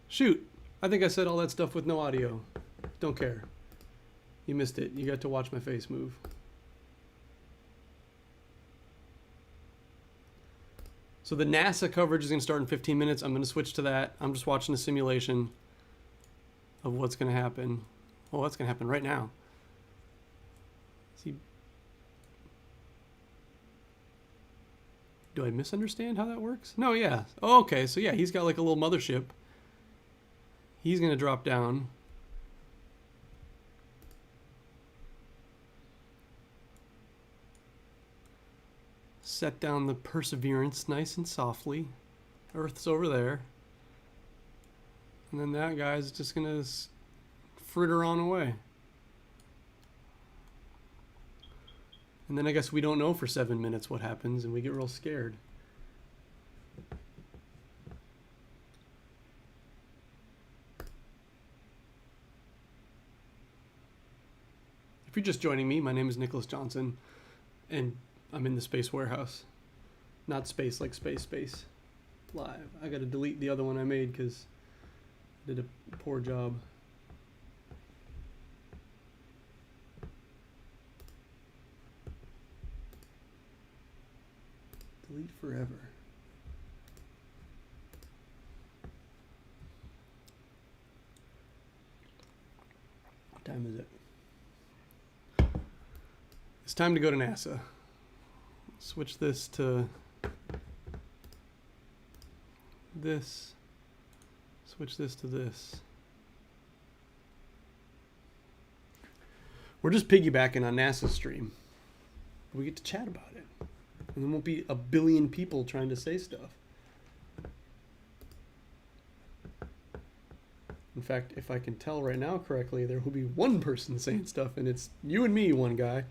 Shoot, I think I said all that stuff with no audio. Don't care. You missed it. You got to watch my face move. So the NASA coverage is going to start in 15 minutes. I'm going to switch to that. I'm just watching a simulation of what's going to happen. Oh, that's going to happen right now. See, do I misunderstand how that works? No, yeah. Oh, okay, so yeah, he's got like a little mothership. He's going to drop down. Set down the Perseverance nice and softly. Earth's over there. And then that guy's just going to fritter on away. And then I guess we don't know for 7 minutes what happens and we get real scared. If you're just joining me, my name is Nicholas Johnson, and I'm in the space warehouse. Not space like space live. I gotta delete the other one I made because I did a poor job. Delete forever. What time is it? It's time to go to NASA. Switch this to this. Switch this to this. We're just piggybacking on NASA's stream. We get to chat about it. And there won't be a billion people trying to say stuff. In fact, if I can tell right now correctly, there will be one person saying stuff, and it's you and me, one guy.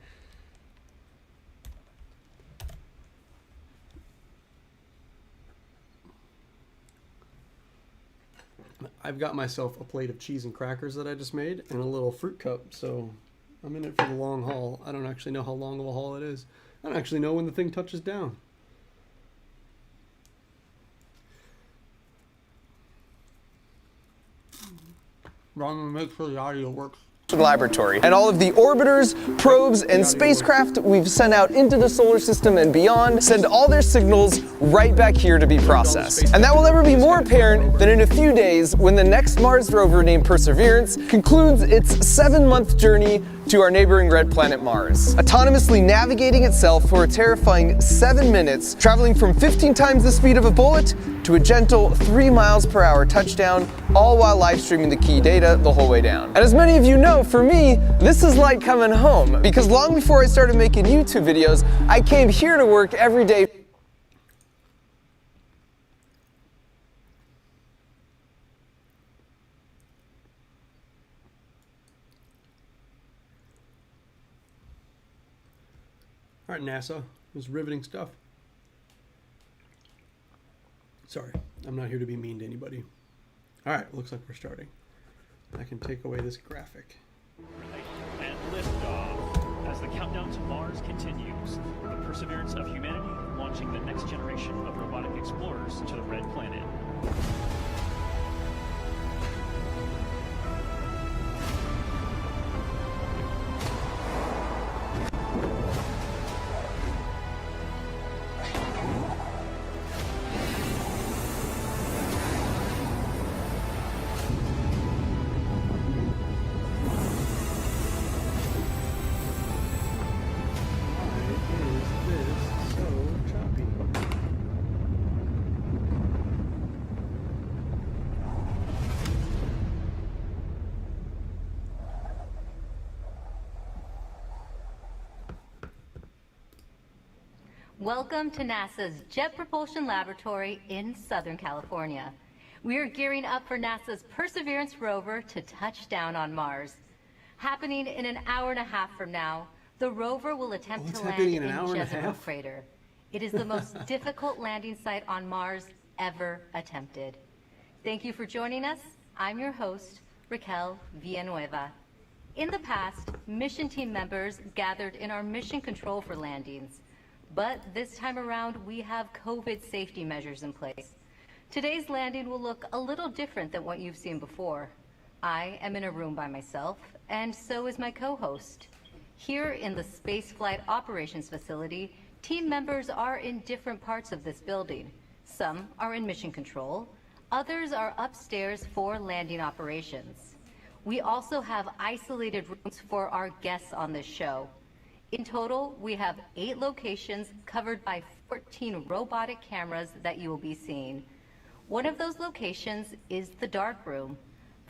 I've got myself a plate of cheese and crackers that I just made and a little fruit cup, so I'm in it for the long haul. I don't actually know how long of a haul it is. I don't actually know when the thing touches down. I'm gonna make sure the audio works. Laboratory. And all of the orbiters, probes, and spacecraft we've sent out into the solar system and beyond send all their signals right back here to be processed. And that will never be more apparent than in a few days when the next Mars rover named Perseverance concludes its 7-month journey to our neighboring red planet Mars, autonomously navigating itself for a terrifying 7 minutes, traveling from 15 times the speed of a bullet to a gentle 3 miles per hour touchdown, all while live streaming the key data the whole way down. And as many of you know, for me, this is like coming home, because long before I started making YouTube videos, I came here to work every day. All right, NASA, it was riveting stuff. Sorry, I'm not here to be mean to anybody. All right, looks like we're starting. I can take away this graphic. And liftoff as the countdown to Mars continues. The perseverance of humanity launching the next generation of robotic explorers to the red planet. Welcome to NASA's Jet Propulsion Laboratory in Southern California. We are gearing up for NASA's Perseverance Rover to touch down on Mars. Happening in an hour and a half from now, the rover will attempt to land in Jezero crater. It is the most difficult landing site on Mars ever attempted. Thank you for joining us. I'm your host, Raquel Villanueva. In the past, mission team members gathered in our mission control for landings. But this time around, we have COVID safety measures in place. Today's landing will look a little different than what you've seen before. I am in a room by myself, and so is my co-host. Here in the Spaceflight Operations Facility, team members are in different parts of this building. Some are in mission control, others are upstairs for landing operations. We also have isolated rooms for our guests on this show. In total, we have 8 locations covered by 14 robotic cameras that you will be seeing. One of those locations is the dark room,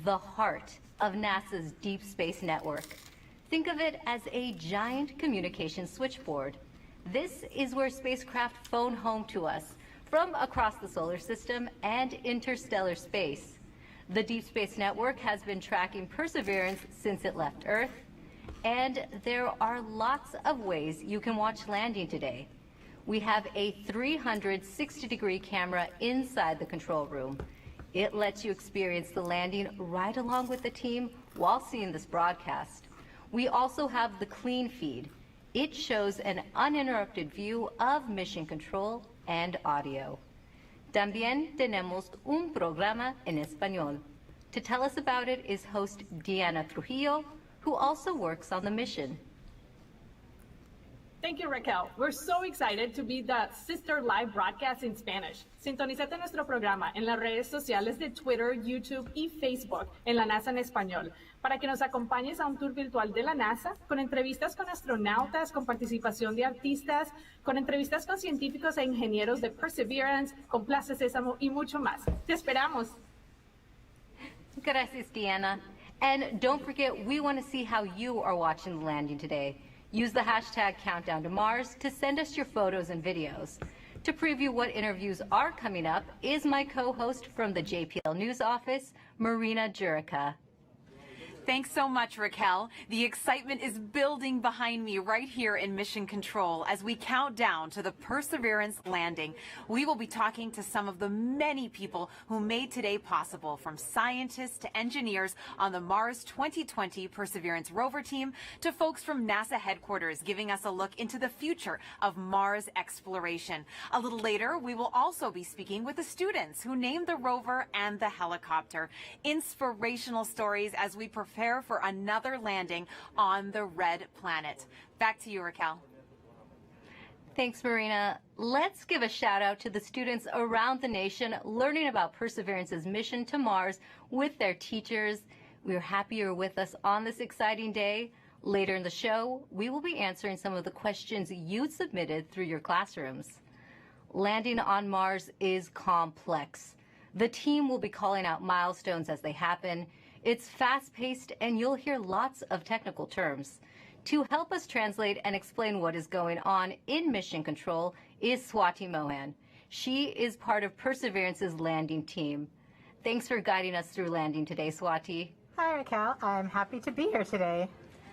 the heart of NASA's deep space network. Think of it as a giant communication switchboard. This is where spacecraft phone home to us from across the solar system and interstellar space. The Deep Space Network has been tracking Perseverance since it left Earth, and there are lots of ways you can watch landing today. We have a 360-degree camera inside the control room. It lets you experience the landing right along with the team while seeing this broadcast. We also have the clean feed. It shows an uninterrupted view of mission control and audio. También tenemos un programa en español. To tell us about it is host Diana Trujillo, who also works on the mission. Thank you, Raquel. We're so excited to be the sister live broadcast in Spanish. Sintonízate nuestro programa en las redes sociales de Twitter, YouTube y Facebook en la NASA en español, para que nos acompañes a un tour virtual de la NASA con entrevistas con astronautas, con participación de artistas, con entrevistas con científicos e ingenieros de Perseverance, con Plaza Sésamo y mucho más. Te esperamos. Gracias, Diana. And don't forget, we want to see how you are watching the landing today. Use the hashtag Countdown to Mars to send us your photos and videos. To preview what interviews are coming up is my co-host from the JPL News office, Marina Jurica. Thanks so much, Raquel. The excitement is building behind me right here in Mission Control as we count down to the Perseverance landing. We will be talking to some of the many people who made today possible, from scientists to engineers on the Mars 2020 Perseverance Rover team to folks from NASA headquarters giving us a look into the future of Mars exploration. A little later, we will also be speaking with the students who named the rover and the helicopter. Inspirational stories as we prepare for another landing on the red planet. Back to you, Raquel. Thanks, Marina. Let's give a shout out to the students around the nation learning about Perseverance's mission to Mars with their teachers. We're happy you're with us on this exciting day. Later in the show, we will be answering some of the questions you submitted through your classrooms. Landing on Mars is complex. The team will be calling out milestones as they happen. It's fast-paced, and you'll hear lots of technical terms. To help us translate and explain what is going on in Mission Control is Swati Mohan. She is part of Perseverance's landing team. Thanks for guiding us through landing today, Swati. Hi, Raquel. I'm happy to be here today.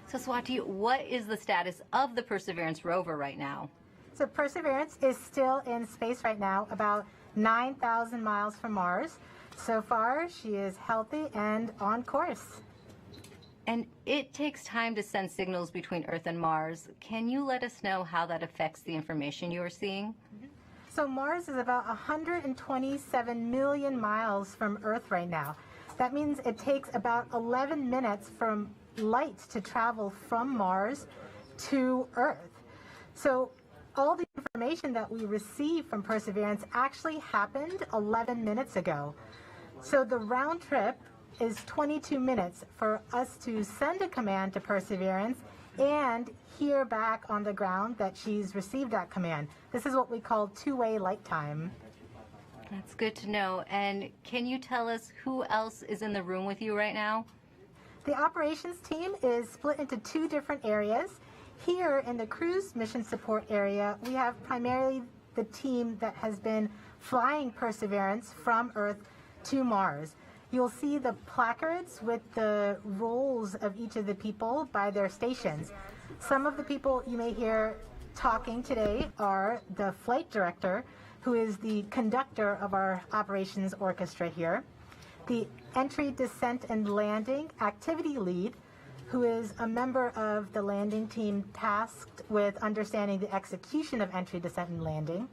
So, Swati, what is the status of the Perseverance rover right now? So Perseverance is still in space right now, about 9,000 miles from Mars. So far, she is healthy and on course. And it takes time to send signals between Earth and Mars. Can you let us know how that affects the information you are seeing? So Mars is about 127 million miles from Earth right now. That means it takes about 11 minutes from light to travel from Mars to Earth. So all the information that we receive from Perseverance actually happened 11 minutes ago. So the round trip is 22 minutes for us to send a command to Perseverance and hear back on the ground that she's received that command. This is what we call two-way light time. That's good to know. And can you tell us who else is in the room with you right now? The operations team is split into 2 different areas. Here in the cruise mission support area, we have primarily the team that has been flying Perseverance from Earth to Mars. You'll see the placards with the roles of each of the people by their stations. Some of the people you may hear talking today are the flight director, who is the conductor of our operations orchestra here, the entry, descent, and landing activity lead, who is a member of the landing team tasked with understanding the execution of entry, descent, and landing,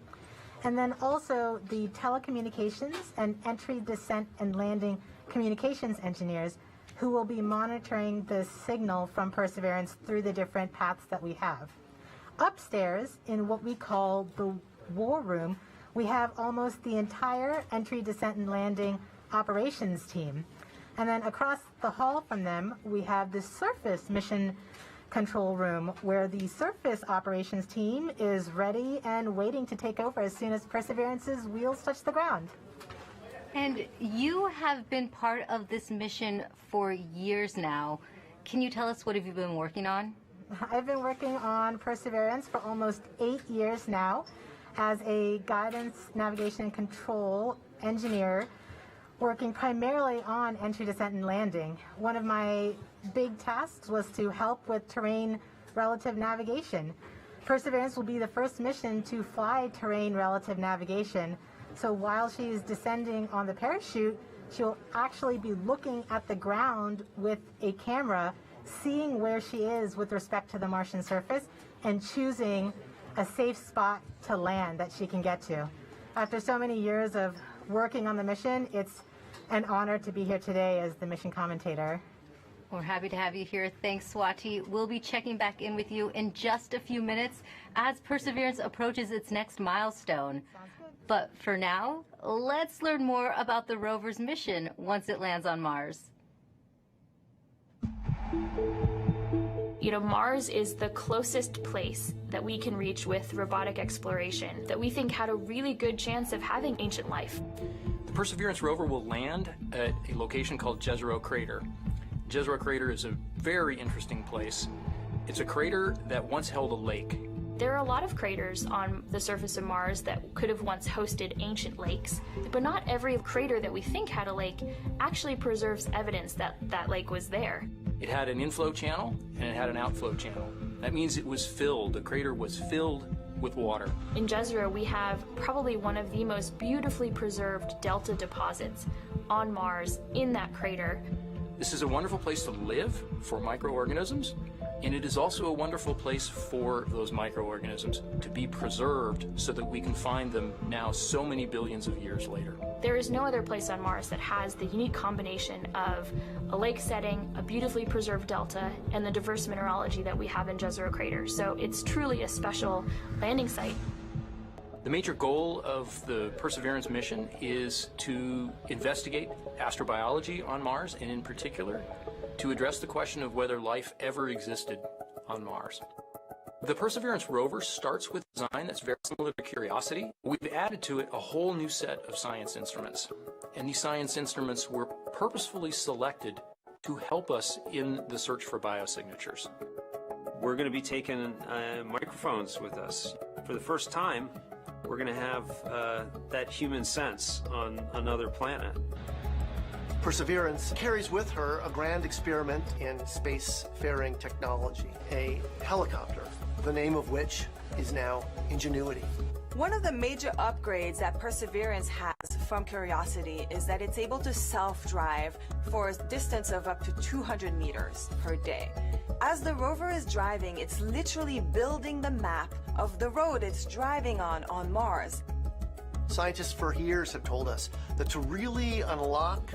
and then also the telecommunications and entry, descent, and landing communications engineers who will be monitoring the signal from Perseverance through the different paths that we have. Upstairs, in what we call the war room, we have almost the entire entry, descent, and landing operations team. And then across the hall from them, we have the surface mission control room, where the surface operations team is ready and waiting to take over as soon as Perseverance's wheels touch the ground. And you have been part of this mission for years now. Can you tell us what have you been working on? I've been working on Perseverance for almost 8 years now as a guidance, navigation, and control engineer, working primarily on entry, descent, and landing. One of my big tasks was to help with terrain relative navigation. Perseverance will be the first mission to fly terrain relative navigation. So while she's descending on the parachute, she'll actually be looking at the ground with a camera, seeing where she is with respect to the Martian surface, and choosing a safe spot to land that she can get to. After so many years of working on the mission, it's an honor to be here today as the mission commentator. We're happy to have you here. Thanks, Swati. We'll be checking back in with you in just a few minutes as Perseverance approaches its next milestone. But for now, let's learn more about the rover's mission once it lands on Mars. You know, Mars is the closest place that we can reach with robotic exploration that we think had a really good chance of having ancient life. The Perseverance rover will land at a location called Jezero crater. Jezero crater is a very interesting place. It's a crater that once held a lake. There are a lot of craters on the surface of Mars that could have once hosted ancient lakes, but not every crater that we think had a lake actually preserves evidence that that lake was there. It had an inflow channel and it had an outflow channel. That means it was filled. The crater was filled with water. In Jezero, we have probably one of the most beautifully preserved delta deposits on Mars in that crater. This is a wonderful place to live for microorganisms, and it is also a wonderful place for those microorganisms to be preserved so that we can find them now so many billions of years later. There is no other place on Mars that has the unique combination of a lake setting, a beautifully preserved delta, and the diverse mineralogy that we have in Jezero crater. So it's truly a special landing site. The major goal of the Perseverance mission is to investigate astrobiology on Mars, and in particular, to address the question of whether life ever existed on Mars. The Perseverance rover starts with a design that's very similar to Curiosity. We've added to it a whole new set of science instruments, and these science instruments were purposefully selected to help us in the search for biosignatures. We're going to be taking microphones with us. For the first time, we're going to have that human sense on another planet. Perseverance carries with her a grand experiment in spacefaring technology, a helicopter, the name of which is now Ingenuity. One of the major upgrades that Perseverance has from Curiosity is that it's able to self-drive for a distance of up to 200 meters per day. As the rover is driving, it's literally building the map of the road it's driving on Mars. Scientists for years have told us that to really unlock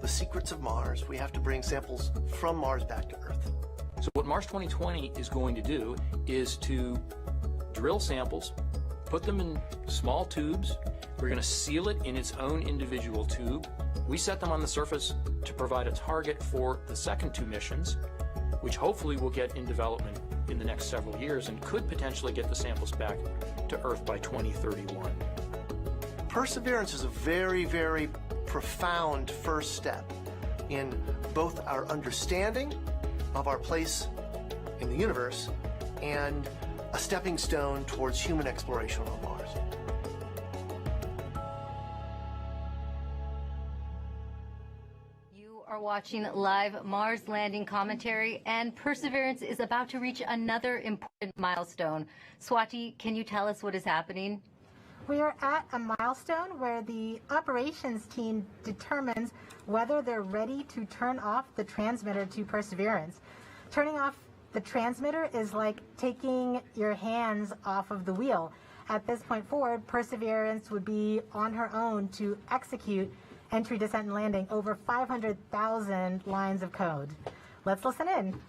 the secrets of Mars, we have to bring samples from Mars back to Earth. So what Mars 2020 is going to do is to drill samples, put them in small tubes. We're going to seal it in its own individual tube. We set them on the surface to provide a target for the second two missions, which hopefully will get in development in the next several years and could potentially get the samples back to Earth by 2031. Perseverance is a very, very profound first step in both our understanding of our place in the universe and a stepping stone towards human exploration on Mars. You are watching live Mars landing commentary, and Perseverance is about to reach another important milestone. Swati, can you tell us what is happening? We are at a milestone where the operations team determines whether they're ready to turn off the transmitter to Perseverance. Turning off the transmitter is like taking your hands off of the wheel. at this point forward, Perseverance would be on her own to execute entry, descent, and landing over 500,000 lines of code. Let's listen in.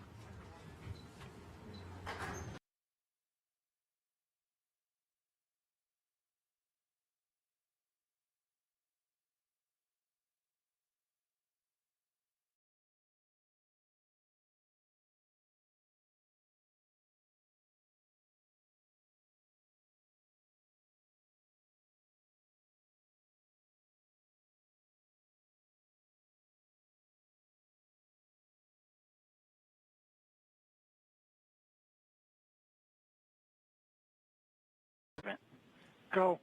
Go.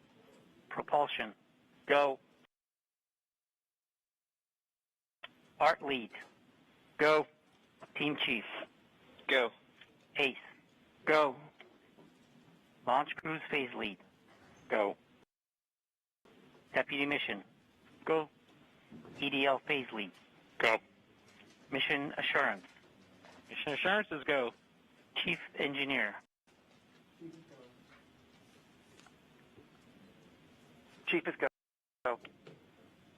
Propulsion. Go. Art lead. Go. Team chief. Go. Ace. Go. Launch cruise phase lead. Go. Deputy mission. Go. EDL phase lead. Go. Mission assurance. Mission assurance is go. Chief engineer. Chief is go.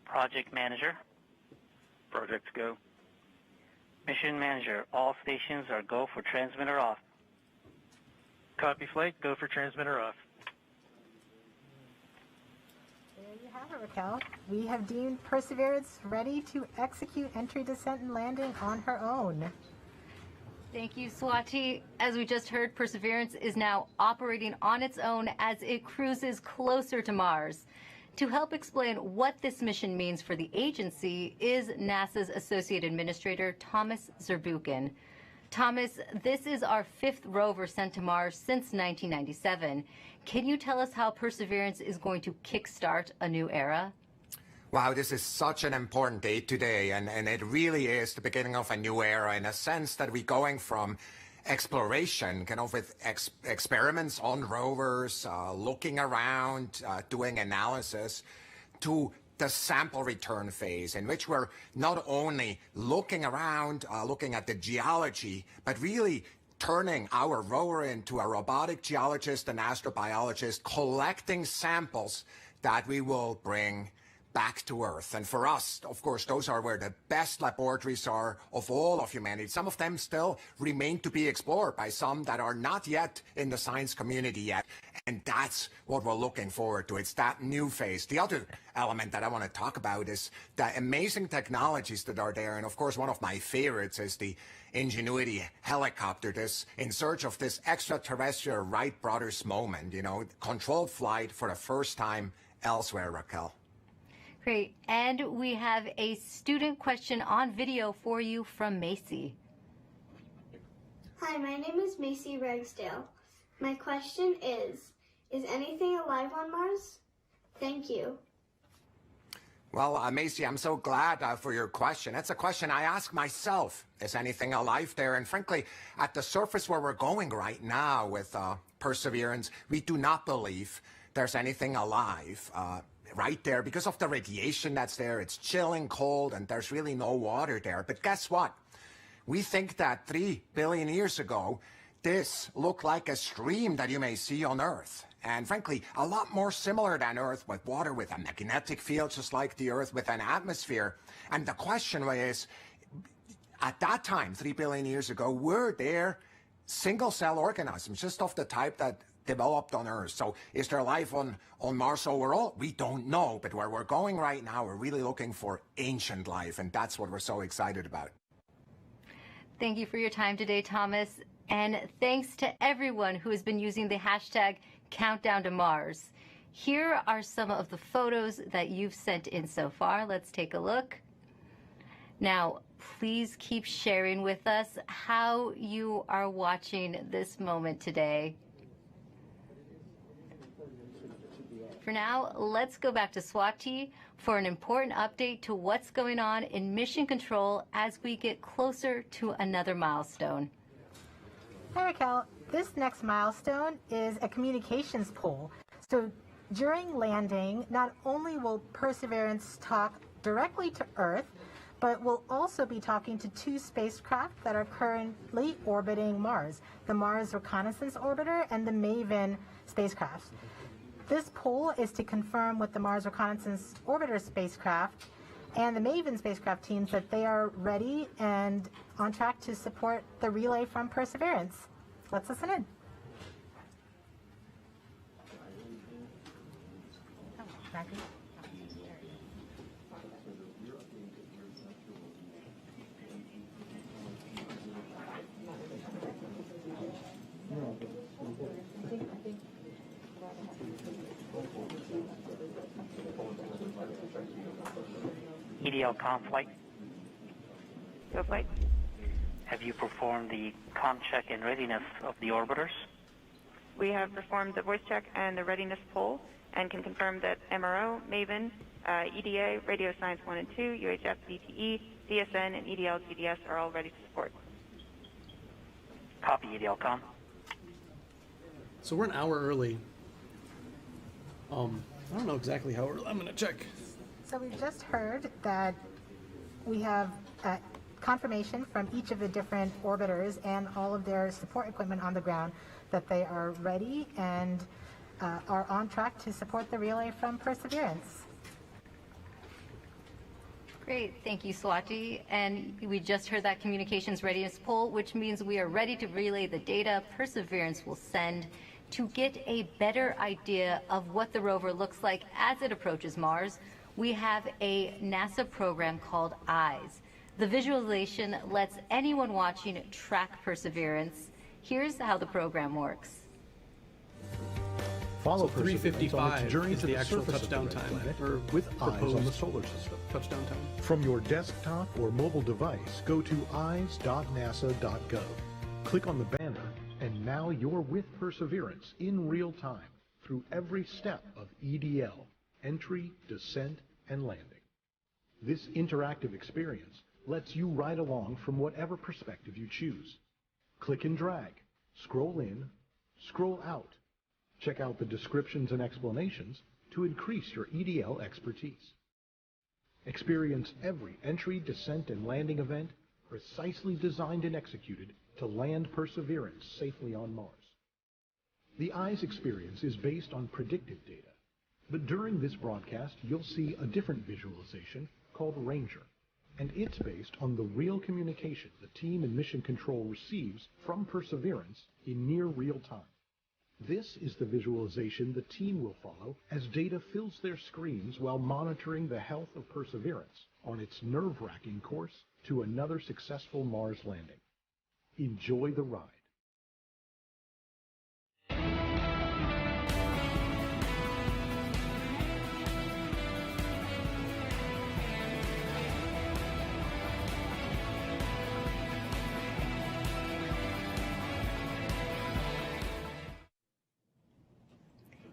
Project manager. Projects go. Mission manager. All stations are go for transmitter off. Copy flight. Go for transmitter off. There you have it, Raquel. We have deemed Perseverance ready to execute entry, descent, and landing on her own. Thank you, Swati. As we just heard, Perseverance is now operating on its own as it cruises closer to Mars. To help explain what this mission means for the agency is NASA's Associate Administrator, Thomas Zurbuchen. Thomas, this is our 5th rover sent to Mars since 1997. Can you tell us how Perseverance is going to kickstart a new era? Wow, this is such an important day today, and it really is the beginning of a new era in a sense that we're going from exploration, kind of with experiments on rovers, looking around, doing analysis, to the sample return phase, in which we're not only looking around, looking at the geology, but really turning our rover into a robotic geologist and astrobiologist, collecting samples that we will bring back to Earth. And for us, of course, those are where the best laboratories are of all of humanity. Some of them still remain to be explored by some that are not yet in the science community yet. And that's what we're looking forward to. It's that new phase. The other element that I want to talk about is the amazing technologies that are there. And of course, one of my favorites is the Ingenuity helicopter, this in search of this extraterrestrial Wright brothers moment, you know, controlled flight for the first time elsewhere, Raquel. Great. And we have a student question on video for you from Macy. Hi, my name is Macy Ragsdale. My question is anything alive on Mars? Thank you. Well, Macy, I'm so glad for your question. That's a question I ask myself. Is anything alive there? And frankly, at the surface where we're going right now with Perseverance, we do not believe there's anything alive right there because of the radiation that's there. It's chilling, cold, and there's really no water there. But guess what? We think that 3 billion years ago, this looked like a stream that you may see on Earth. And frankly, a lot more similar than Earth, with water with a magnetic field, just like the Earth with an atmosphere. And the question is, at that time, 3 billion years ago, were there single-cell organisms, just of the type that developed on Earth? So is there life on Mars overall? We don't know, but where we're going right now, we're really looking for ancient life, and that's what we're so excited about. Thank you for your time today, Thomas. And thanks to everyone who has been using the hashtag Countdown to Mars. Here are some of the photos that you've sent in so far. Let's take a look. Now, please keep sharing with us how you are watching this moment today. For now, let's go back to Swati for an important update to what's going on in mission control as we get closer to another milestone. Hi, Raquel. This next milestone is a communications poll. So during landing, not only will Perseverance talk directly to Earth, but we'll also be talking to 2 spacecraft that are currently orbiting Mars, the Mars Reconnaissance Orbiter and the MAVEN spacecraft. This poll is to confirm with the Mars Reconnaissance Orbiter spacecraft and the MAVEN spacecraft teams that they are ready and on track to support the relay from Perseverance. Let's listen in. EDL comm flight. Go flight. Have you performed the comm check and readiness of the orbiters? We have performed the voice check and the readiness poll and can confirm that MRO, MAVEN, EDA, Radio Science 1 and 2, UHF, DTE, DSN, and EDL, GDS are all ready to support. Copy, EDL comm. So we're an hour early. I don't know exactly how early. I'm going to check. So we've just heard that we have confirmation from each of the different orbiters and all of their support equipment on the ground that they are ready and are on track to support the relay from Perseverance. Great, thank you, Swati. And we just heard that communications readiness poll, which means we are ready to relay the data Perseverance will send to get a better idea of what the rover looks like as it approaches Mars. We have a NASA program called EYES. The visualization lets anyone watching track Perseverance. Here's how the program works. Follow So Perseverance on its 3:55 journey is to the the actual surface of the touchdown red time, planet or with eyes on the proposed solar system. Touchdown time. From your desktop or mobile device, go to eyes.nasa.gov. Click on the banner, and now you're with Perseverance in real time through every step of EDL, entry, descent, and landing. This interactive experience lets you ride along from whatever perspective you choose. Click and drag, scroll in, scroll out. Check out the descriptions and explanations to increase your EDL expertise. Experience every entry, descent, and landing event precisely designed and executed to land Perseverance safely on Mars. The EYES experience is based on predictive data, but during this broadcast you'll see a different visualization called Ranger, and it's based on the real communication the team in Mission Control receives from Perseverance in near real time. This is the visualization the team will follow as data fills their screens while monitoring the health of Perseverance on its nerve-wracking course to another successful Mars landing. Enjoy the ride.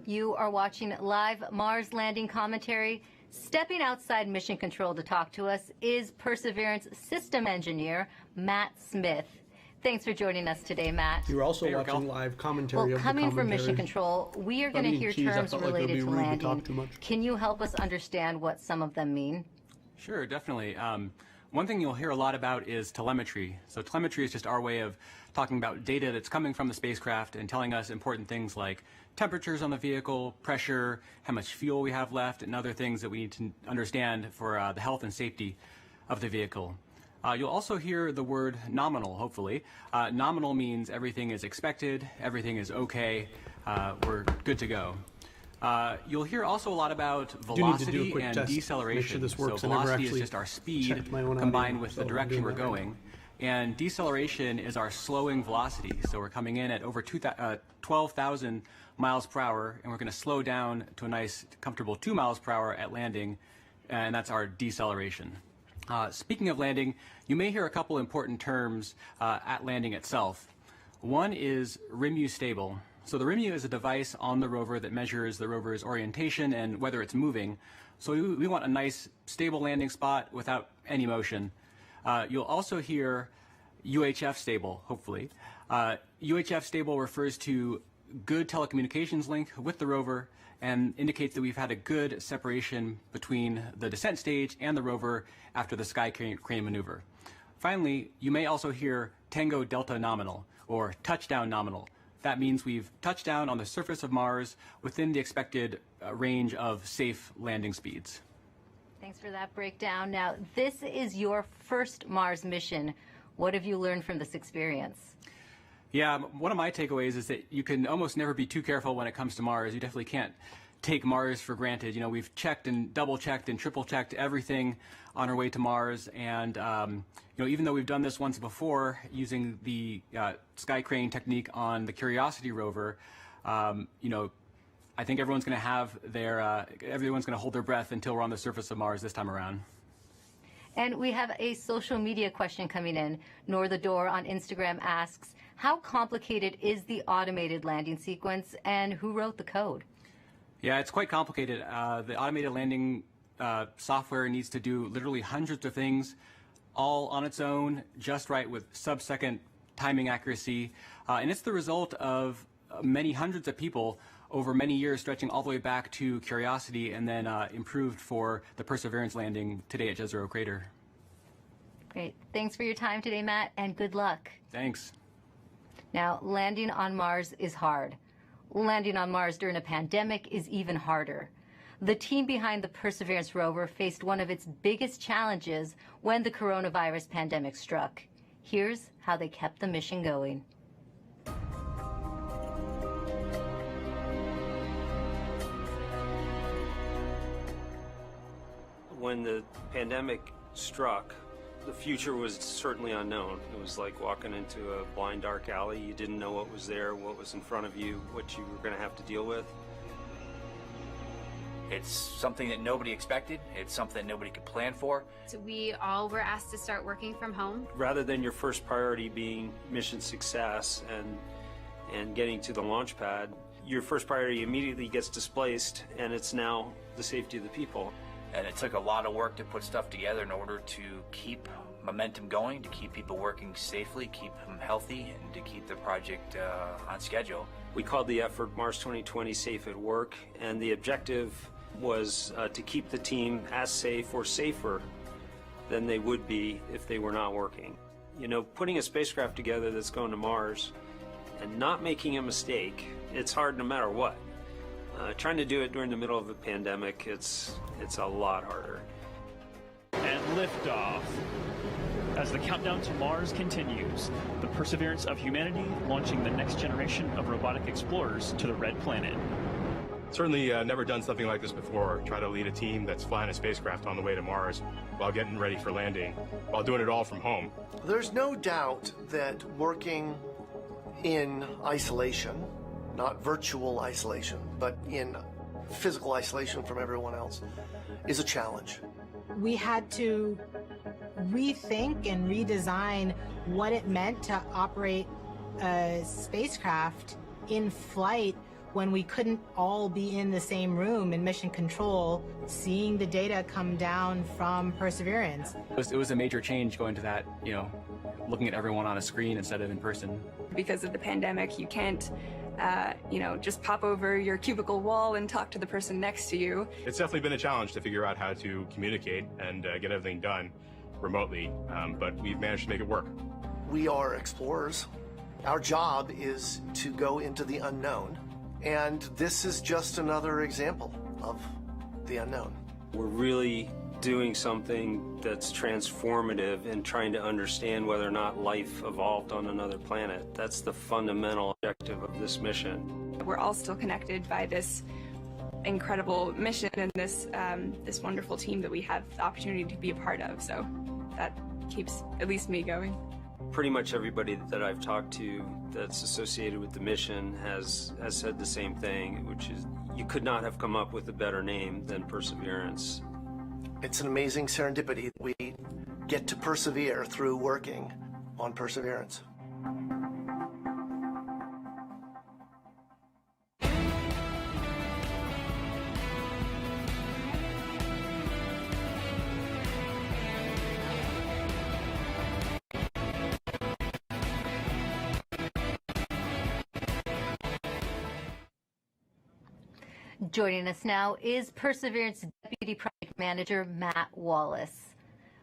You are watching live Mars landing commentary. Stepping outside Mission Control to talk to us is Perseverance system engineer Matt Smith. Thanks for joining us today, Matt. You're also watching live commentary of the coming from commentary. Mission Control, we are going to hear terms related to landing. Can you help us understand what some of them mean? Sure, definitely. One thing you'll hear a lot about is telemetry. So telemetry is just our way of talking about data that's coming from the spacecraft and telling us important things like temperatures on the vehicle, pressure, how much fuel we have left, and other things that we need to understand for the health and safety of the vehicle. You'll also hear the word nominal, hopefully. Nominal means everything is expected, everything is okay, we're good to go. You'll hear also a lot about velocity and deceleration. So velocity is just our speed combined with the direction we're going. And deceleration is our slowing velocity. So we're coming in at over 12,000 miles per hour, and we're going to slow down to a nice, comfortable 2 miles per hour at landing, and that's our deceleration. Speaking of landing, you may hear a couple important terms at landing itself. One is RIMU stable. So the RIMU is a device on the rover that measures the rover's orientation and whether it's moving. So we want a nice, stable landing spot without any motion. You'll also hear UHF stable, hopefully. UHF stable refers to good telecommunications link with the rover and indicates that we've had a good separation between the descent stage and the rover after the sky crane maneuver. Finally, you may also hear Tango Delta nominal or touchdown nominal. that means we've touched down on the surface of Mars within the expected range of safe landing speeds. Thanks for that breakdown. Now, this is your first Mars mission. What have you learned from this experience? Yeah, one of my takeaways is that you can almost never be too careful when it comes to Mars. You definitely can't take Mars for granted. You know, we've checked and double-checked and triple-checked everything on our way to Mars, and you know, even though we've done this once before using the sky crane technique on the Curiosity rover, you know, I think everyone's going to have their everyone's going to hold their breath until we're on the surface of Mars this time around. And we have a social media question coming in. Nor the Door on Instagram asks, how complicated is the automated landing sequence, and who wrote the code? Yeah, it's quite complicated. The automated landing software needs to do literally hundreds of things all on its own, just right, with sub-second timing accuracy. And it's the result of many hundreds of people over many years, stretching all the way back to Curiosity, and then improved for the Perseverance landing today at Jezero crater. Great. Thanks for your time today, Matt, and good luck. Thanks. Now, landing on Mars is hard. Landing on Mars during a pandemic is even harder. The team behind the Perseverance rover faced one of its biggest challenges when the coronavirus pandemic struck. Here's how they kept the mission going. When the pandemic struck, the future was certainly unknown. It was like walking into a blind, dark alley. You didn't know what was there, what was in front of you, what you were going to have to deal with. It's something that nobody expected. It's something that nobody could plan for. So we all were asked to start working from home. Rather than your first priority being mission success and getting to the launch pad, your first priority immediately gets displaced, and it's now the safety of the people. And it took a lot of work to put stuff together in order to keep momentum going, to keep people working safely, keep them healthy, and to keep the project on schedule. We called the effort Mars 2020 Safe at Work, and the objective was to keep the team as safe or safer than they would be if they were not working. You know, putting a spacecraft together that's going to Mars and not making a mistake, it's hard no matter what. Trying to do it during the middle of a pandemic, it's a lot harder. And liftoff. As the countdown to Mars continues, the perseverance of humanity launching the next generation of robotic explorers to the Red Planet. Certainly never done something like this before. Try to lead a team that's flying a spacecraft on the way to Mars while getting ready for landing, while doing it all from home. There's no doubt that working in isolation, not virtual isolation, but in physical isolation from everyone else, is a challenge. We had to rethink and redesign what it meant to operate a spacecraft in flight when we couldn't all be in the same room in mission control, seeing the data come down from Perseverance. It was a major change going to that, you know, looking at everyone on a screen instead of in person. Because of the pandemic, you can't you know, just pop over your cubicle wall and talk to the person next to you. It's definitely been a challenge to figure out how to communicate and get everything done remotely, but we've managed to make it work. We are explorers. Our job is to go into the unknown, and this is just another example of the unknown. We're really doing something that's transformative and trying to understand whether or not life evolved on another planet. That's the fundamental objective of this mission. We're all still connected by this incredible mission and this this wonderful team that we have the opportunity to be a part of. So that keeps at least me going. Pretty much everybody that I've talked to that's associated with the mission has said the same thing, which is you could not have come up with a better name than Perseverance. It's an amazing serendipity that we get to persevere through working on Perseverance. Joining us now is Perseverance Deputy Project Manager Matt Wallace.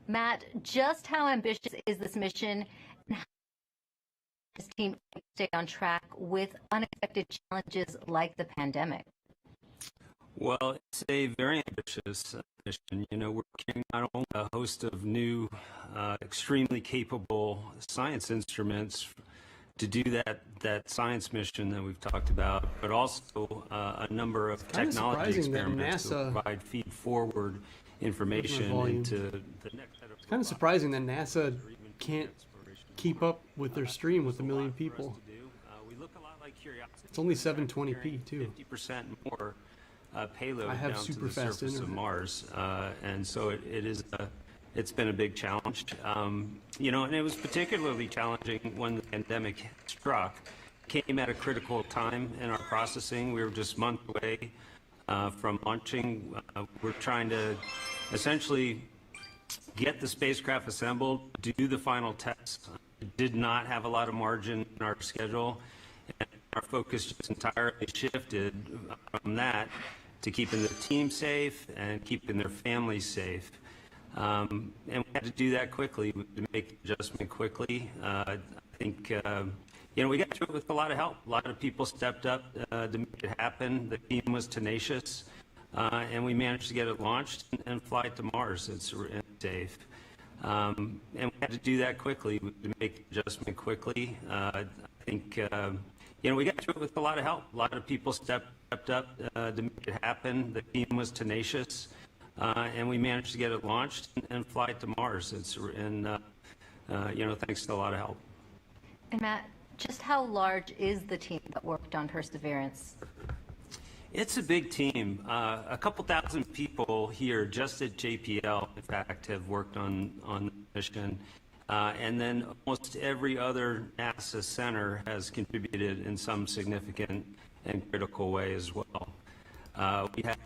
Matt, just how ambitious is this mission, and His team stayed on track with unexpected challenges like the pandemic. Well, it's a very ambitious mission. You know, we're carrying not only a host of new, extremely capable science instruments to do that science mission that we've talked about, but also a number of technology experiments to provide feed-forward information into the next set of... It's kind of surprising that NASA can't keep up with their stream with 1 million people. We look a lot like Curiosity. It's only 720p too. 50% more payload I have down to super the fast surface of internet. Mars, and so it's been a big challenge. You know, and it was particularly challenging when the pandemic struck. Came at a critical time in our processing. We were just months away from launching. We're trying to essentially get the spacecraft assembled, do the final tests. Did not have a lot of margin in our schedule, and our focus just entirely shifted from that to keeping the team safe and keeping their families safe. And we had to do that quickly, to make the adjustment quickly. I think, you know, we got through it with a lot of help. A lot of people stepped up to make it happen. The team was tenacious, and we managed to get it launched and fly it to Mars. It's safe. And we had to do that quickly, to make the adjustment quickly. I think, you know, we got through it with a lot of help. A lot of people stepped up to make it happen. The team was tenacious, and we managed to get it launched and fly it to Mars. It's you know, thanks to a lot of help. And Matt, just how large is the team that worked on Perseverance? It's a big team. A couple thousand people here just at JPL, in fact, have worked on the mission. And then almost every other NASA center has contributed in some significant and critical way as well. We have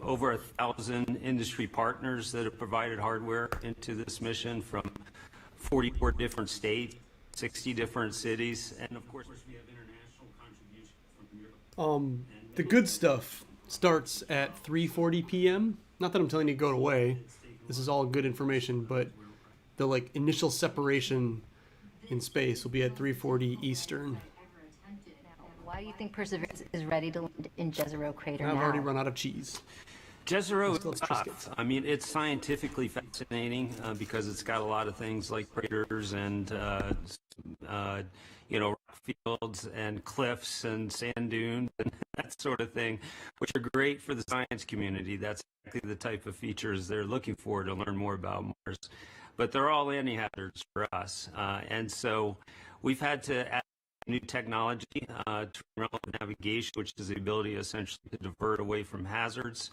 over 1,000 industry partners that have provided hardware into this mission from 44 different states, 60 different cities, and of course we have international contributions from Europe. The good stuff starts at 3:40 p.m. Not that I'm telling you to go away. This is all good information, but the like initial separation in space will be at 3:40 Eastern. Why do you think Perseverance is ready to land in Jezero crater now? I've already run out of cheese. Jezero is tough. I mean, it's scientifically fascinating because it's got a lot of things like craters and you know, rock fields and cliffs and sand dunes and that sort of thing, which are great for the science community. That's exactly the type of features they're looking for to learn more about Mars. But they're all anti-hazards for us, and so we've had to add new technology to relevant navigation, which is the ability essentially to divert away from hazards.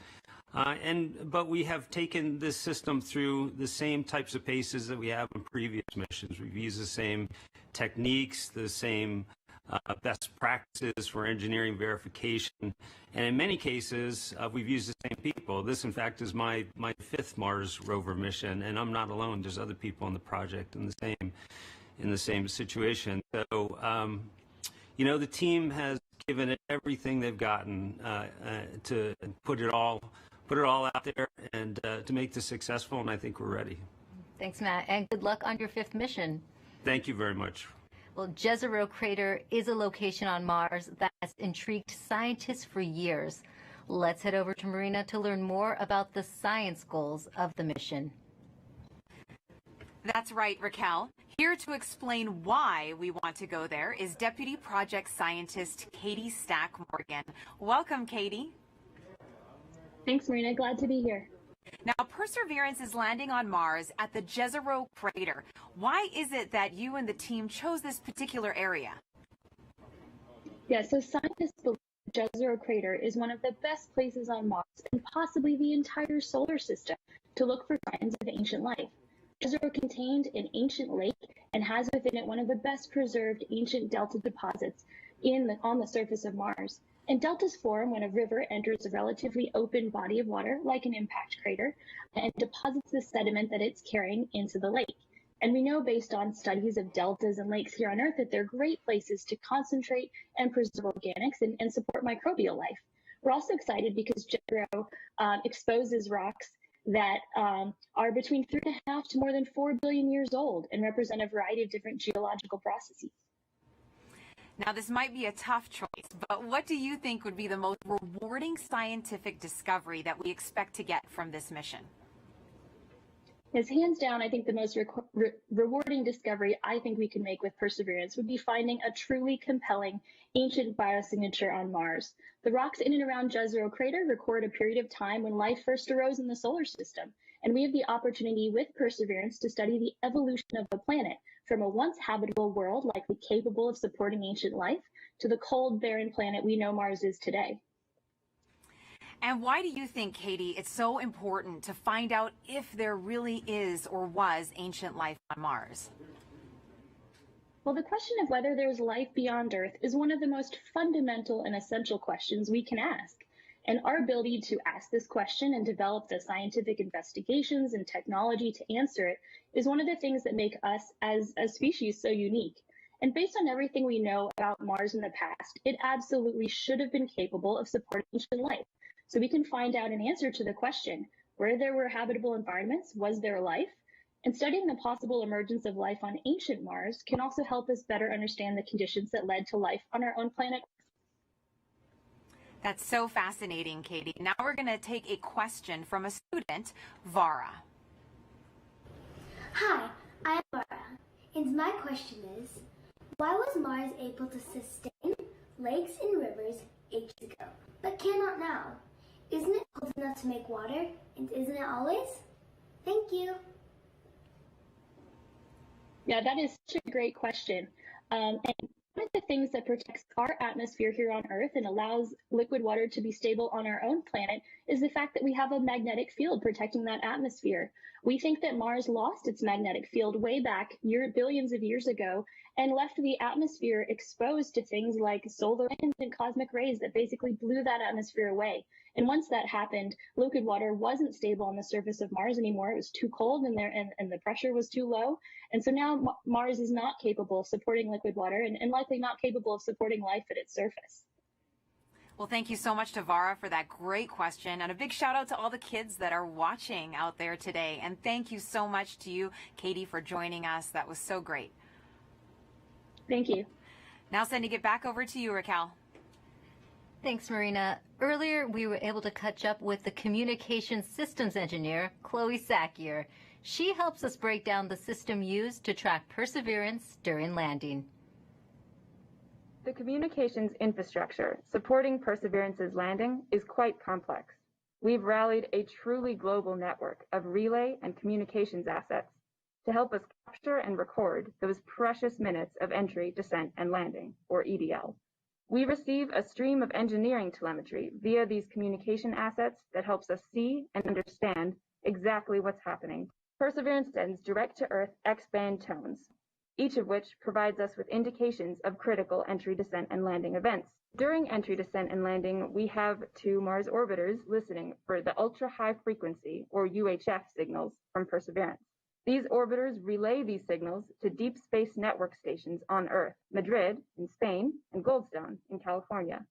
But we have taken this system through the same types of paces that we have in previous missions. We've used the same techniques, the same best practices for engineering verification, and in many cases we've used the same people. This, in fact, is my fifth Mars rover mission, and I'm not alone. There's other people on the project in the same situation. So, you know, the team has given it everything they've gotten to put it all out there and to make this successful, and I think we're ready. Thanks, Matt, and good luck on your fifth mission. Thank you very much. Well, Jezero crater is a location on Mars that has intrigued scientists for years. Let's head over to Marina to learn more about the science goals of the mission. That's right, Raquel. Here to explain why we want to go there is Deputy Project Scientist Katie Stack Morgan. Welcome, Katie. Thanks, Marina. Glad to be here. Now, Perseverance is landing on Mars at the Jezero crater. Why is it that you and the team chose this particular area? Yeah, so scientists believe Jezero crater is one of the best places on Mars and possibly the entire solar system to look for signs of ancient life. Jezero contained an ancient lake and has within it one of the best preserved ancient delta deposits on the surface of Mars. And deltas form when a river enters a relatively open body of water, like an impact crater, and deposits the sediment that it's carrying into the lake. And we know based on studies of deltas and lakes here on Earth that they're great places to concentrate and preserve organics and support microbial life. We're also excited because Jezero exposes rocks that are between 3.5 to more than 4 billion years old and represent a variety of different geological processes. Now, this might be a tough choice, but what do you think would be the most rewarding scientific discovery that we expect to get from this mission? Yes, hands down, I think the most rewarding discovery I think we can make with Perseverance would be finding a truly compelling ancient biosignature on Mars. The rocks in and around Jezero crater record a period of time when life first arose in the solar system, and we have the opportunity with Perseverance to study the evolution of the planet from a once habitable world likely capable of supporting ancient life to the cold, barren planet we know Mars is today. And why do you think, Katie, it's so important to find out if there really is or was ancient life on Mars? Well, the question of whether there's life beyond Earth is one of the most fundamental and essential questions we can ask. And our ability to ask this question and develop the scientific investigations and technology to answer it is one of the things that make us as a species so unique. And based on everything we know about Mars in the past, it absolutely should have been capable of supporting ancient life. So we can find out an answer to the question, where there were habitable environments, was there life? And studying the possible emergence of life on ancient Mars can also help us better understand the conditions that led to life on our own planet. That's so fascinating, Katie. Now we're going to take a question from a student, Vara. Hi, I'm Vara, and my question is, why was Mars able to sustain lakes and rivers ages ago, but cannot now? Isn't it cold enough to make water, and isn't it always? Thank you. Yeah, that is such a great question. And one of the things that protects our atmosphere here on Earth and allows liquid water to be stable on our own planet is the fact that we have a magnetic field protecting that atmosphere. We think that Mars lost its magnetic field way back billions of years ago and left the atmosphere exposed to things like solar winds and cosmic rays that basically blew that atmosphere away. And once that happened, liquid water wasn't stable on the surface of Mars anymore. It was too cold and the pressure was too low. And so now Mars is not capable of supporting liquid water and likely not capable of supporting life at its surface. Well, thank you so much to Vara for that great question. And a big shout out to all the kids that are watching out there today. And thank you so much to you, Katie, for joining us. That was so great. Thank you. Now sending it back over to you, Raquel. Thanks, Marina. Earlier, we were able to catch up with the communications systems engineer, Chloe Sakier. She helps us break down the system used to track Perseverance during landing. The communications infrastructure supporting Perseverance's landing is quite complex. We've rallied a truly global network of relay and communications assets to help us capture and record those precious minutes of entry, descent, and landing, or EDL. We receive a stream of engineering telemetry via these communication assets that helps us see and understand exactly what's happening. Perseverance sends direct-to-Earth X-band tones, each of which provides us with indications of critical entry, descent, and landing events. During entry, descent, and landing, we have 2 Mars orbiters listening for the ultra-high frequency, or UHF, signals from Perseverance. These orbiters relay these signals to deep space network stations on Earth, Madrid in Spain, and Goldstone in California.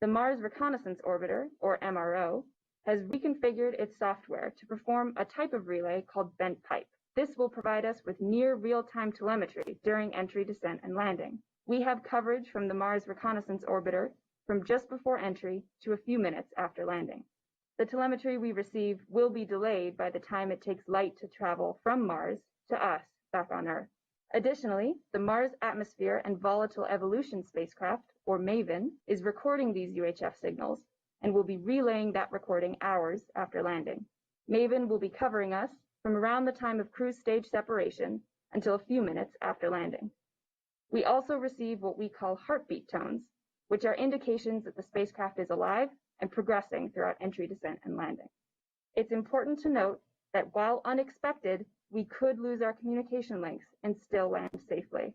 The Mars Reconnaissance Orbiter, or MRO, has reconfigured its software to perform a type of relay called bent pipe. This will provide us with near real-time telemetry during entry, descent, and landing. We have coverage from the Mars Reconnaissance Orbiter from just before entry to a few minutes after landing. The telemetry we receive will be delayed by the time it takes light to travel from Mars to us back on Earth. Additionally, the Mars Atmosphere and Volatile Evolution spacecraft, or MAVEN, is recording these UHF signals and will be relaying that recording hours after landing. MAVEN will be covering us from around the time of cruise stage separation until a few minutes after landing. We also receive what we call heartbeat tones, which are indications that the spacecraft is alive and progressing throughout entry, descent, and landing. It's important to note that while unexpected, we could lose our communication links and still land safely.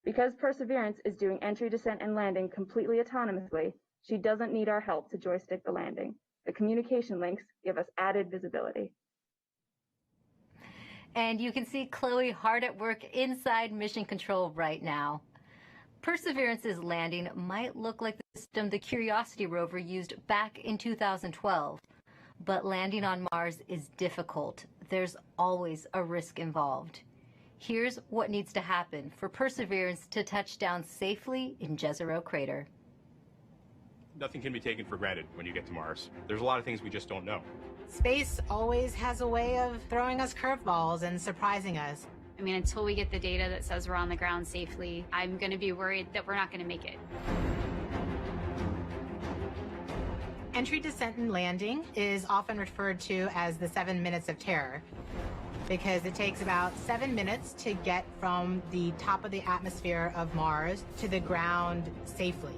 Because Perseverance is doing entry, descent, and landing completely autonomously, she doesn't need our help to joystick the landing. The communication links give us added visibility. And you can see Chloe hard at work inside Mission Control right now. Perseverance's landing might look like the system the Curiosity rover used back in 2012. But landing on Mars is difficult. There's always a risk involved. Here's what needs to happen for Perseverance to touch down safely in Jezero crater. Nothing can be taken for granted when you get to Mars. There's a lot of things we just don't know. Space always has a way of throwing us curveballs and surprising us. I mean, until we get the data that says we're on the ground safely, I'm going to be worried that we're not going to make it. Entry, descent, and landing is often referred to as the 7 minutes of terror because it takes about 7 minutes to get from the top of the atmosphere of Mars to the ground safely.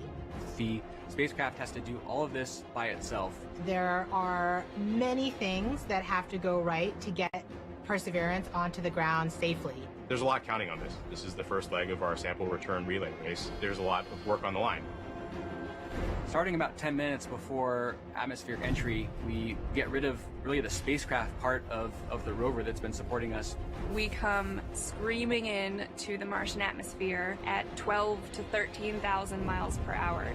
The spacecraft has to do all of this by itself. There are many things that have to go right to get Perseverance onto the ground safely. There's a lot counting on this. This is the first leg of our sample return relay race. There's a lot of work on the line. Starting about 10 minutes before atmospheric entry, we get rid of really the spacecraft part of the rover that's been supporting us. We come screaming in to the Martian atmosphere at 12 to 13,000 miles per hour.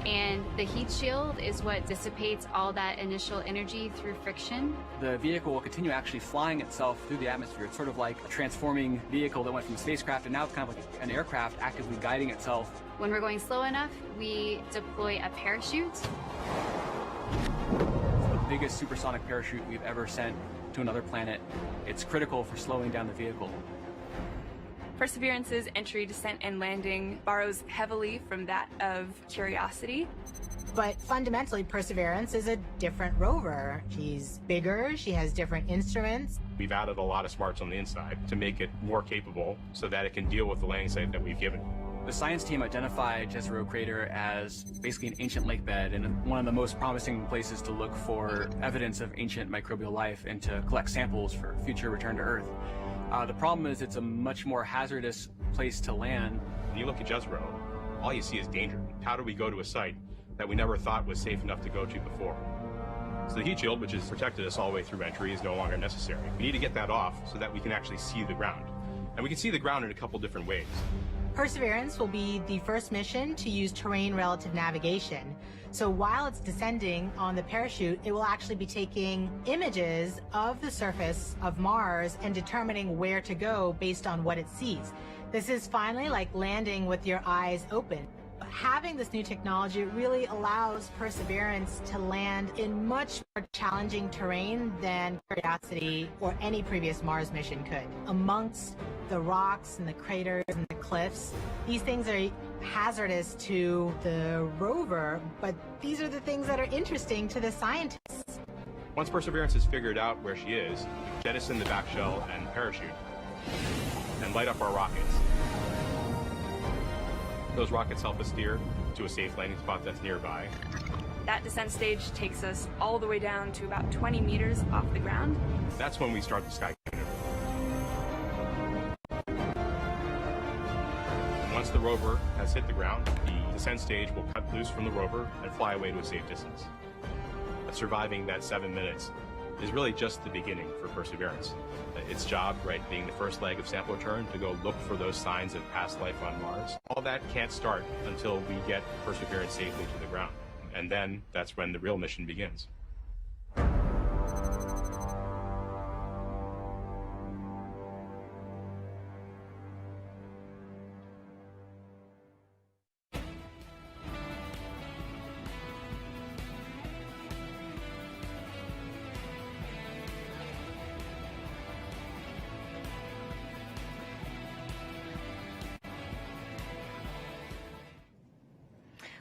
And the heat shield is what dissipates all that initial energy through friction. The vehicle will continue actually flying itself through the atmosphere. It's sort of like a transforming vehicle that went from a spacecraft and now it's kind of like an aircraft actively guiding itself. When we're going slow enough, we deploy a parachute. It's the biggest supersonic parachute we've ever sent to another planet. It's critical for slowing down the vehicle. Perseverance's entry, descent, and landing borrows heavily from that of Curiosity. But fundamentally, Perseverance is a different rover. She's bigger, she has different instruments. We've added a lot of smarts on the inside to make it more capable so that it can deal with the landing site that we've given. The science team identified Jezero crater as basically an ancient lake bed and one of the most promising places to look for evidence of ancient microbial life and to collect samples for future return to Earth. The problem is it's a much more hazardous place to land. When you look at Jezero, all you see is danger. How do we go to a site that we never thought was safe enough to go to before? So the heat shield, which has protected us all the way through entry, is no longer necessary. We need to get that off so that we can actually see the ground. And we can see the ground in a couple different ways. Perseverance will be the first mission to use terrain relative navigation. So while it's descending on the parachute, it will actually be taking images of the surface of Mars and determining where to go based on what it sees. This is finally like landing with your eyes open. Having this new technology really allows Perseverance to land in much more challenging terrain than Curiosity or any previous Mars mission could. Amongst the rocks and the craters and the cliffs, these things are hazardous to the rover, but these are the things that are interesting to the scientists. Once Perseverance has figured out where she is, we jettison the back shell and parachute and light up our rockets. Those rockets help us steer to a safe landing spot that's nearby. That descent stage takes us all the way down to about 20 meters off the ground. That's when we start the sky maneuver. Once the rover has hit the ground, the descent stage will cut loose from the rover and fly away to a safe distance. Surviving that 7 minutes is really just the beginning for Perseverance. Its job, right, being the first leg of sample return, to go look for those signs of past life on Mars. All that can't start until we get Perseverance safely to the ground. And then that's when the real mission begins.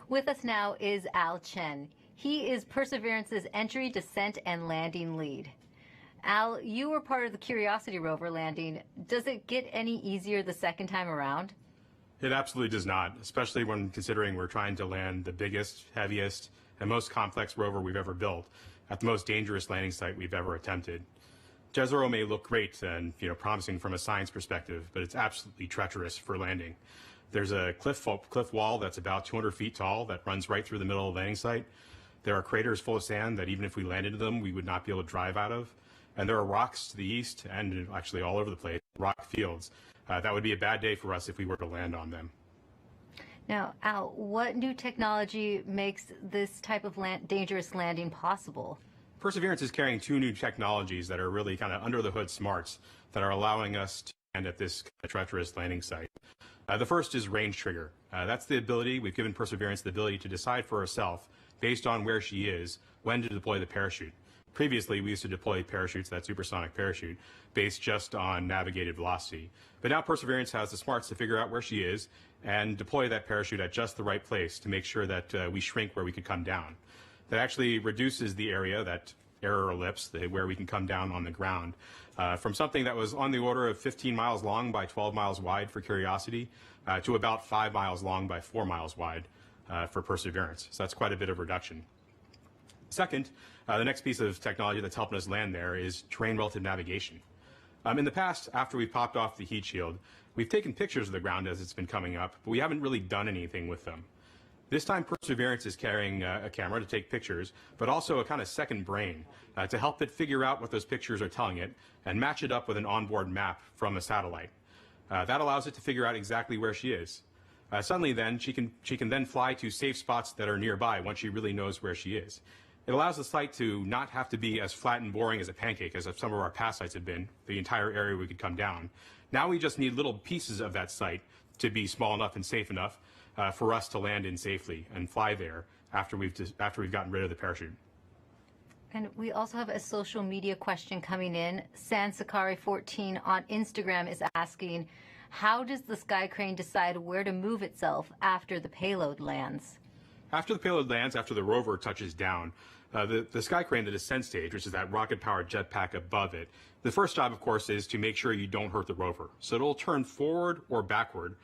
With us now is Al Chen. He is Perseverance's entry, descent, and landing lead. Al, you were part of the Curiosity rover landing. Does it get any easier the second time around? It absolutely does not, especially when considering we're trying to land the biggest, heaviest, and most complex rover we've ever built at the most dangerous landing site we've ever attempted. Jezero may look great and promising from a science perspective, but it's absolutely treacherous for landing. There's a cliff wall that's about 200 feet tall that runs right through the middle of the landing site. There are craters full of sand that even if we landed in them, we would not be able to drive out of. And there are rocks to the east and actually all over the place, rock fields. That would be a bad day for us if we were to land on them. Now, Al, what new technology makes this type of dangerous landing possible? Perseverance is carrying two new technologies that are really kind of under the hood smarts that are allowing us to land at this treacherous landing site. The first is range trigger. That's the ability, we've given Perseverance the ability to decide for herself, based on where she is, when to deploy the parachute. Previously, we used to deploy parachutes, that supersonic parachute, based just on navigated velocity. But now Perseverance has the smarts to figure out where she is and deploy that parachute at just the right place to make sure that we shrink where we could come down. That actually reduces the area, that error ellipse, where we can come down on the ground, from something that was on the order of 15 miles long by 12 miles wide for Curiosity to about 5 miles long by 4 miles wide for Perseverance. So that's quite a bit of reduction. Second, the next piece of technology that's helping us land there is terrain relative navigation. In the past, after we've popped off the heat shield, we've taken pictures of the ground as it's been coming up, but we haven't really done anything with them. This time, Perseverance is carrying a camera to take pictures, but also a kind of second brain to help it figure out what those pictures are telling it and match it up with an onboard map from a satellite. That allows it to figure out exactly where she is. Suddenly then, she can then fly to safe spots that are nearby once she really knows where she is. It allows the site to not have to be as flat and boring as a pancake as some of our past sites have been, the entire area we could come down. Now we just need little pieces of that site to be small enough and safe enough for us to land in safely and fly there after we've gotten rid of the parachute. And we also have a social media question coming in. Sansakari14 on Instagram is asking, how does the Sky Crane decide where to move itself after the payload lands? After the payload lands, after the rover touches down, the Sky Crane, the descent stage, which is that rocket-powered jetpack above it, the first job, of course, is to make sure you don't hurt the rover. So it'll turn forward or backward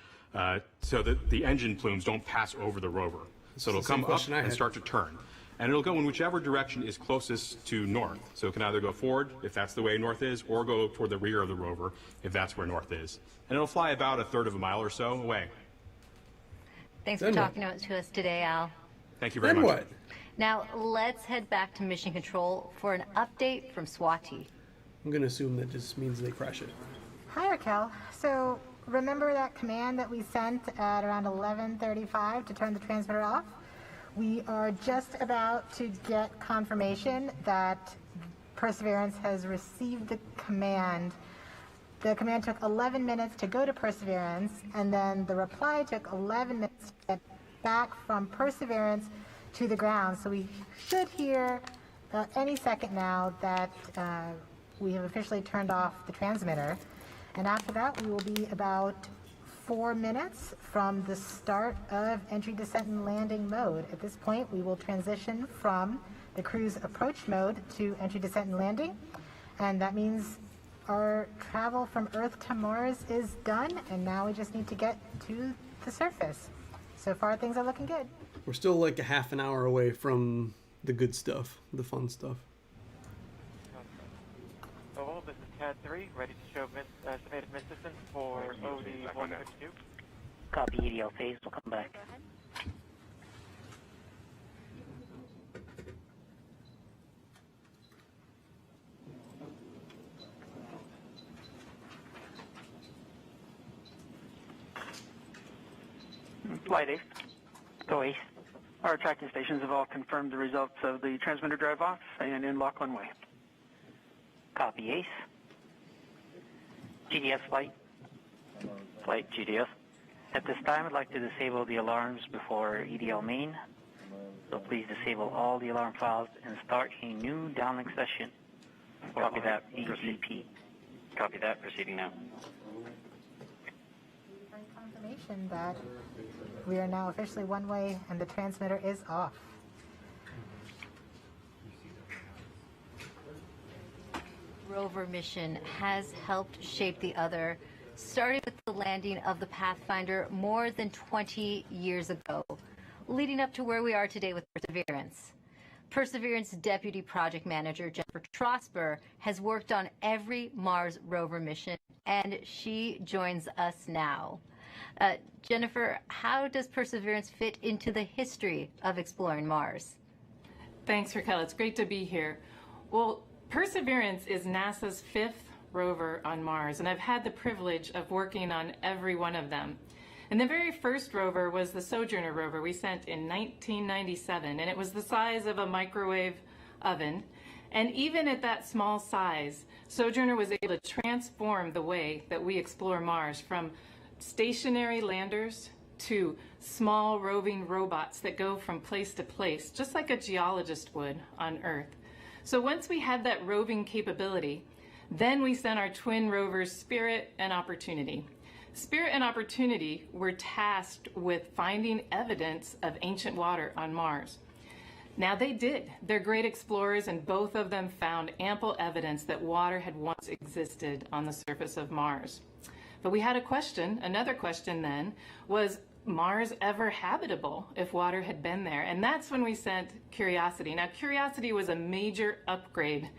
so that the engine plumes don't pass over the rover. So it'll come up and start to turn. And it'll go in whichever direction is closest to north. So it can either go forward, if that's the way north is, or go toward the rear of the rover, if that's where north is. And it'll fly about 1/3 of a mile or so away. Thanks for talking to us today, Al. Thank you very much. What? Now, let's head back to Mission Control for an update from Swati. I'm going to assume that this means they crash it. Hi, Raquel. So remember that command that we sent at around 11:35 to turn the transmitter off? We are just about to get confirmation that Perseverance has received the command. The command took 11 minutes to go to Perseverance, and then the reply took 11 minutes to get back from Perseverance to the ground. So we should hear any second now that we have officially turned off the transmitter. And after that, we will be about 4 minutes from the start of entry, descent, and landing mode. At this point, we will transition from the cruise approach mode to entry, descent, and landing. And that means our travel from Earth to Mars is done, and now we just need to get to the surface. So far, things are looking good. We're still like a half an hour away from the good stuff, the fun stuff. Oh, this is CAD 3, ready to show estimated mid distance for OD 152. Copy, EDL phase, we'll come back. Flight Ace. Go Ace. Our tracking stations have all confirmed the results of the transmitter drive off and in lock one way. Copy Ace. GDS flight. Flight GDS. At this time, I'd like to disable the alarms before EDL main. So please disable all the alarm files and start a new downlink session. Copy that, EGP. Copy that, proceeding now. Confirmation that we are now officially one way and the transmitter is off. Rover mission has helped shape the other, starting with the landing of the Pathfinder more than 20 years ago, leading up to where we are today with Perseverance. Perseverance Deputy Project Manager Jennifer Trosper has worked on every Mars rover mission, and she joins us now. Jennifer, how does Perseverance fit into the history of exploring Mars? Thanks, Raquel. It's great to be here. Well, Perseverance is NASA's 5th rover on Mars, and I've had the privilege of working on every one of them. And the very first rover was the Sojourner rover we sent in 1997, and it was the size of a microwave oven. And even at that small size, Sojourner was able to transform the way that we explore Mars, from stationary landers to small roving robots that go from place to place, just like a geologist would on Earth. So once we had that roving capability, then we sent our twin rovers Spirit and Opportunity. Spirit and Opportunity were tasked with finding evidence of ancient water on Mars. Now they did. They're great explorers, and both of them found ample evidence that water had once existed on the surface of Mars. But we had a question. Another question then was Mars ever habitable if water had been there? And that's when we sent Curiosity. Now Curiosity was a major upgrade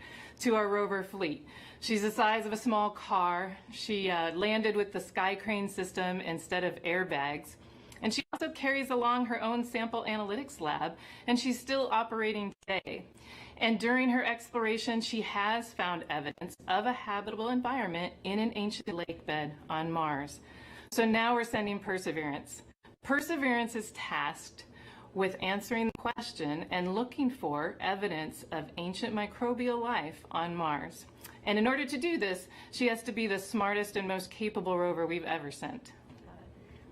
to our rover fleet. She's the size of a small car. She landed with the Sky Crane system instead of airbags. And she also carries along her own sample analytics lab, and she's still operating today. And during her exploration, she has found evidence of a habitable environment in an ancient lake bed on Mars. So now we're sending Perseverance. Perseverance is tasked with answering the question and looking for evidence of ancient microbial life on Mars. And in order to do this, she has to be the smartest and most capable rover we've ever sent.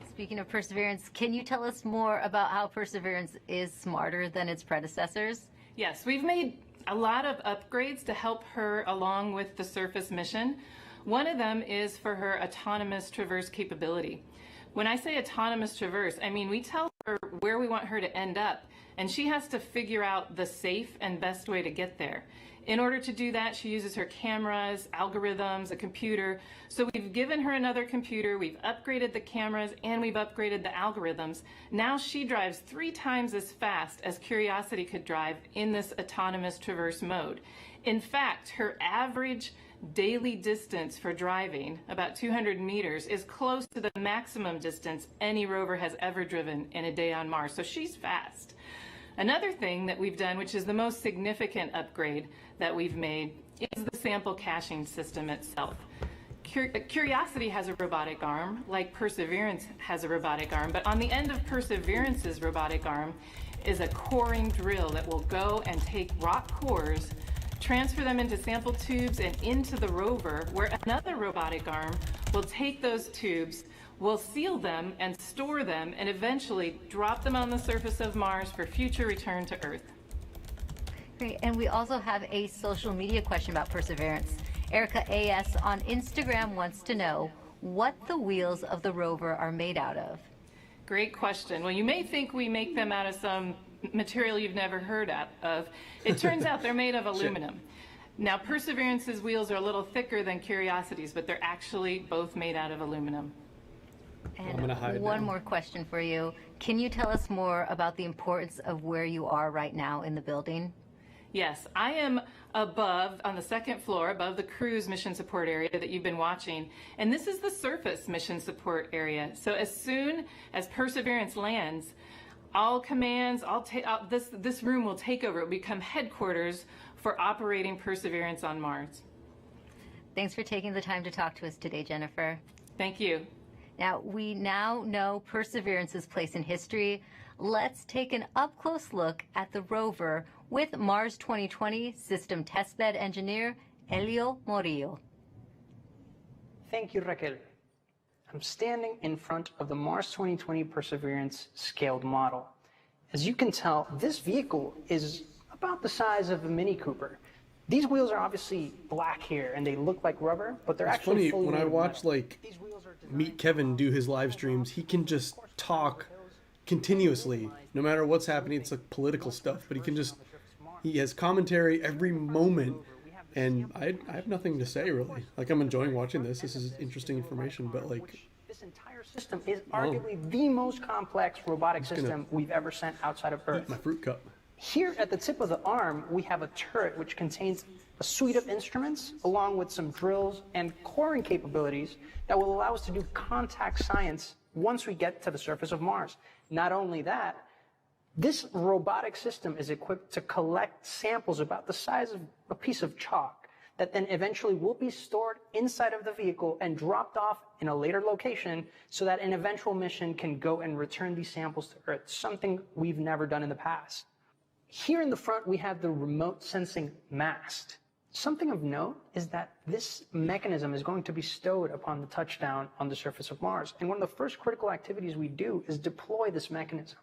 Speaking of Perseverance, can you tell us more about how Perseverance is smarter than its predecessors? Yes, we've made a lot of upgrades to help her along with the surface mission. One of them is for her autonomous traverse capability. When I say autonomous traverse, I mean we tell her where we want her to end up, and she has to figure out the safe and best way to get there. In order to do that, she uses her cameras, algorithms, a computer. So we've given her another computer, we've upgraded the cameras, and we've upgraded the algorithms. Now she drives 3 times as fast as Curiosity could drive in this autonomous traverse mode. In fact, her average daily distance for driving, about 200 meters, is close to the maximum distance any rover has ever driven in a day on Mars. So she's fast. Another thing that we've done, which is the most significant upgrade that we've made, is the sample caching system itself. Curiosity has a robotic arm, like Perseverance has a robotic arm, but on the end of Perseverance's robotic arm is a coring drill that will go and take rock cores, transfer them into sample tubes and into the rover, where another robotic arm will take those tubes, will seal them and store them, and eventually drop them on the surface of Mars for future return to Earth. Great, and we also have a social media question about Perseverance. Erica AS on Instagram wants to know what the wheels of the rover are made out of. Great question. Well, you may think we make them out of some material you've never heard of. It turns out they're made of aluminum. Now, Perseverance's wheels are a little thicker than Curiosity's, but they're actually both made out of aluminum. And one more question for you. Can you tell us more about the importance of where you are right now in the building? Yes, I am above, on the 2nd floor, above the cruise mission support area that you've been watching. And this is the surface mission support area. So as soon as Perseverance lands, all commands, this room will take over. It will become headquarters for operating Perseverance on Mars. Thanks for taking the time to talk to us today, Jennifer. Thank you. Now, we now know Perseverance's place in history. Let's take an up-close look at the rover with Mars 2020 System Testbed Engineer Elio Morillo. Thank you, Raquel. I'm standing in front of the Mars 2020 Perseverance scaled model. As you can tell, this vehicle is about the size of a Mini Cooper. These wheels are obviously black here, and they look like rubber, but they're actually fully when I made of watch metal. Meet Kevin do his live streams, he can just talk continuously, no matter what's happening. It's like political stuff, but he has commentary every moment, and I have nothing to say really. Like, I'm enjoying watching this. This is interesting information, but like, this entire system is arguably the most complex robotic system we've ever sent outside of Earth. Eat my fruit cup. Here at the tip of the arm, we have a turret which contains a suite of instruments along with some drills and coring capabilities that will allow us to do contact science once we get to the surface of Mars. Not only that, this robotic system is equipped to collect samples about the size of a piece of chalk that then eventually will be stored inside of the vehicle and dropped off in a later location so that an eventual mission can go and return these samples to Earth, something we've never done in the past. Here in the front, we have the remote sensing mast. Something of note is that this mechanism is going to be stowed upon the touchdown on the surface of Mars. And one of the first critical activities we do is deploy this mechanism.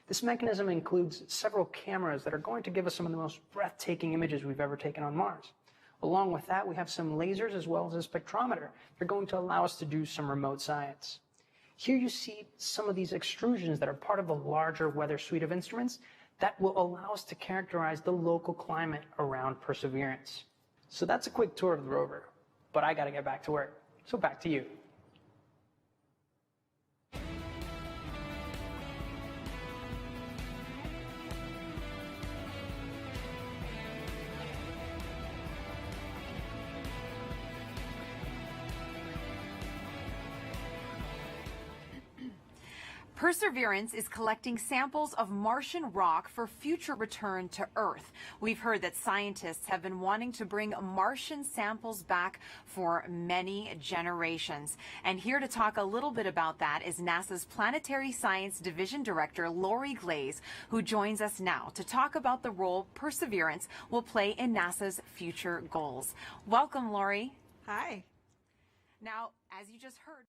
This mechanism includes several cameras that are going to give us some of the most breathtaking images we've ever taken on Mars. Along with that, we have some lasers as well as a spectrometer. They're going to allow us to do some remote science. Here you see some of these extrusions that are part of a larger weather suite of instruments that will allow us to characterize the local climate around Perseverance. So that's a quick tour of the rover, but I got to get back to work. So back to you. Perseverance is collecting samples of Martian rock for future return to Earth. We've heard that scientists have been wanting to bring Martian samples back for many generations. And here to talk a little bit about that is NASA's Planetary Science Division Director, Lori Glaze, who joins us now to talk about the role Perseverance will play in NASA's future goals. Welcome, Lori. Hi. Now, as you just heard,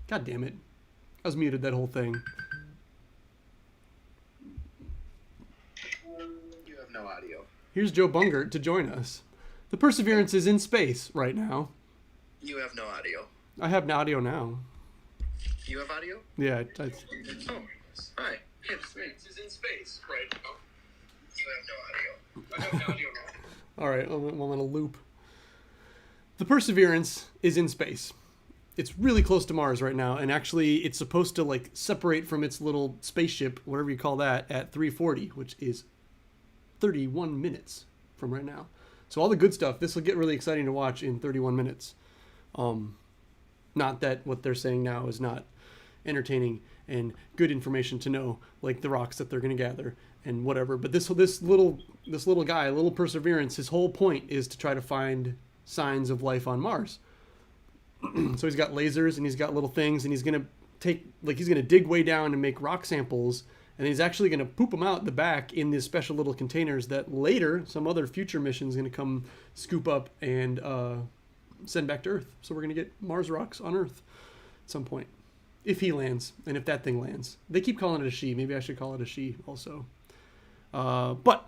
God damn it. I was muted that whole thing. You have no audio. Here's Joe Bungert to join us. The Perseverance is in space right now. You have no audio. I have no audio now. You have audio? Yeah. Oh, hi. Yes, Perseverance is in space right now. You have no audio. I have no audio now. All right, I'm on a loop. The Perseverance is in space. It's really close to Mars right now, and actually it's supposed to like separate from its little spaceship, whatever you call that, at 3:40, which is 31 minutes from right now. So all the good stuff, this will get really exciting to watch in 31 minutes. Not that what they're saying now is not entertaining and good information to know, like the rocks that they're going to gather and whatever. But this little guy, little Perseverance, his whole point is to try to find signs of life on Mars. So he's got lasers and he's got little things, and he's going to dig way down and make rock samples, and he's actually going to poop them out the back in these special little containers that later some other future mission is going to come scoop up and send back to Earth. So we're going to get Mars rocks on Earth at some point, if he lands and if that thing lands. They keep calling it a she. Maybe I should call it a she also. But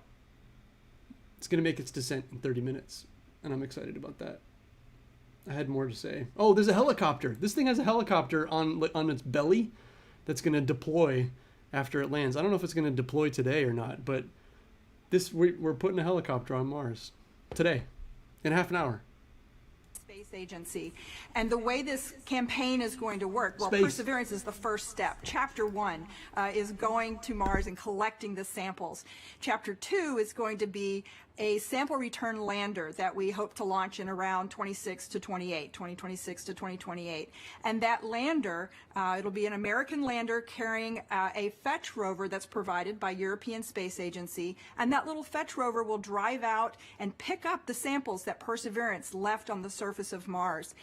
it's going to make its descent in 30 minutes, and I'm excited about that. I had more to say. Oh, there's a helicopter. This thing has a helicopter on its belly that's going to deploy after it lands. I don't know if it's going to deploy today or not, but we're putting a helicopter on Mars today in half an hour. Space Agency. And the way this campaign is going to work, well, Space. Perseverance is the first step. Chapter 1 is going to Mars and collecting the samples. Chapter 2 is going to be a sample return lander that we hope to launch in around 2026 to 2028. And that lander, it'll be an American lander carrying a fetch rover that's provided by European Space Agency. And that little fetch rover will drive out and pick up the samples that Perseverance left on the surface of Mars.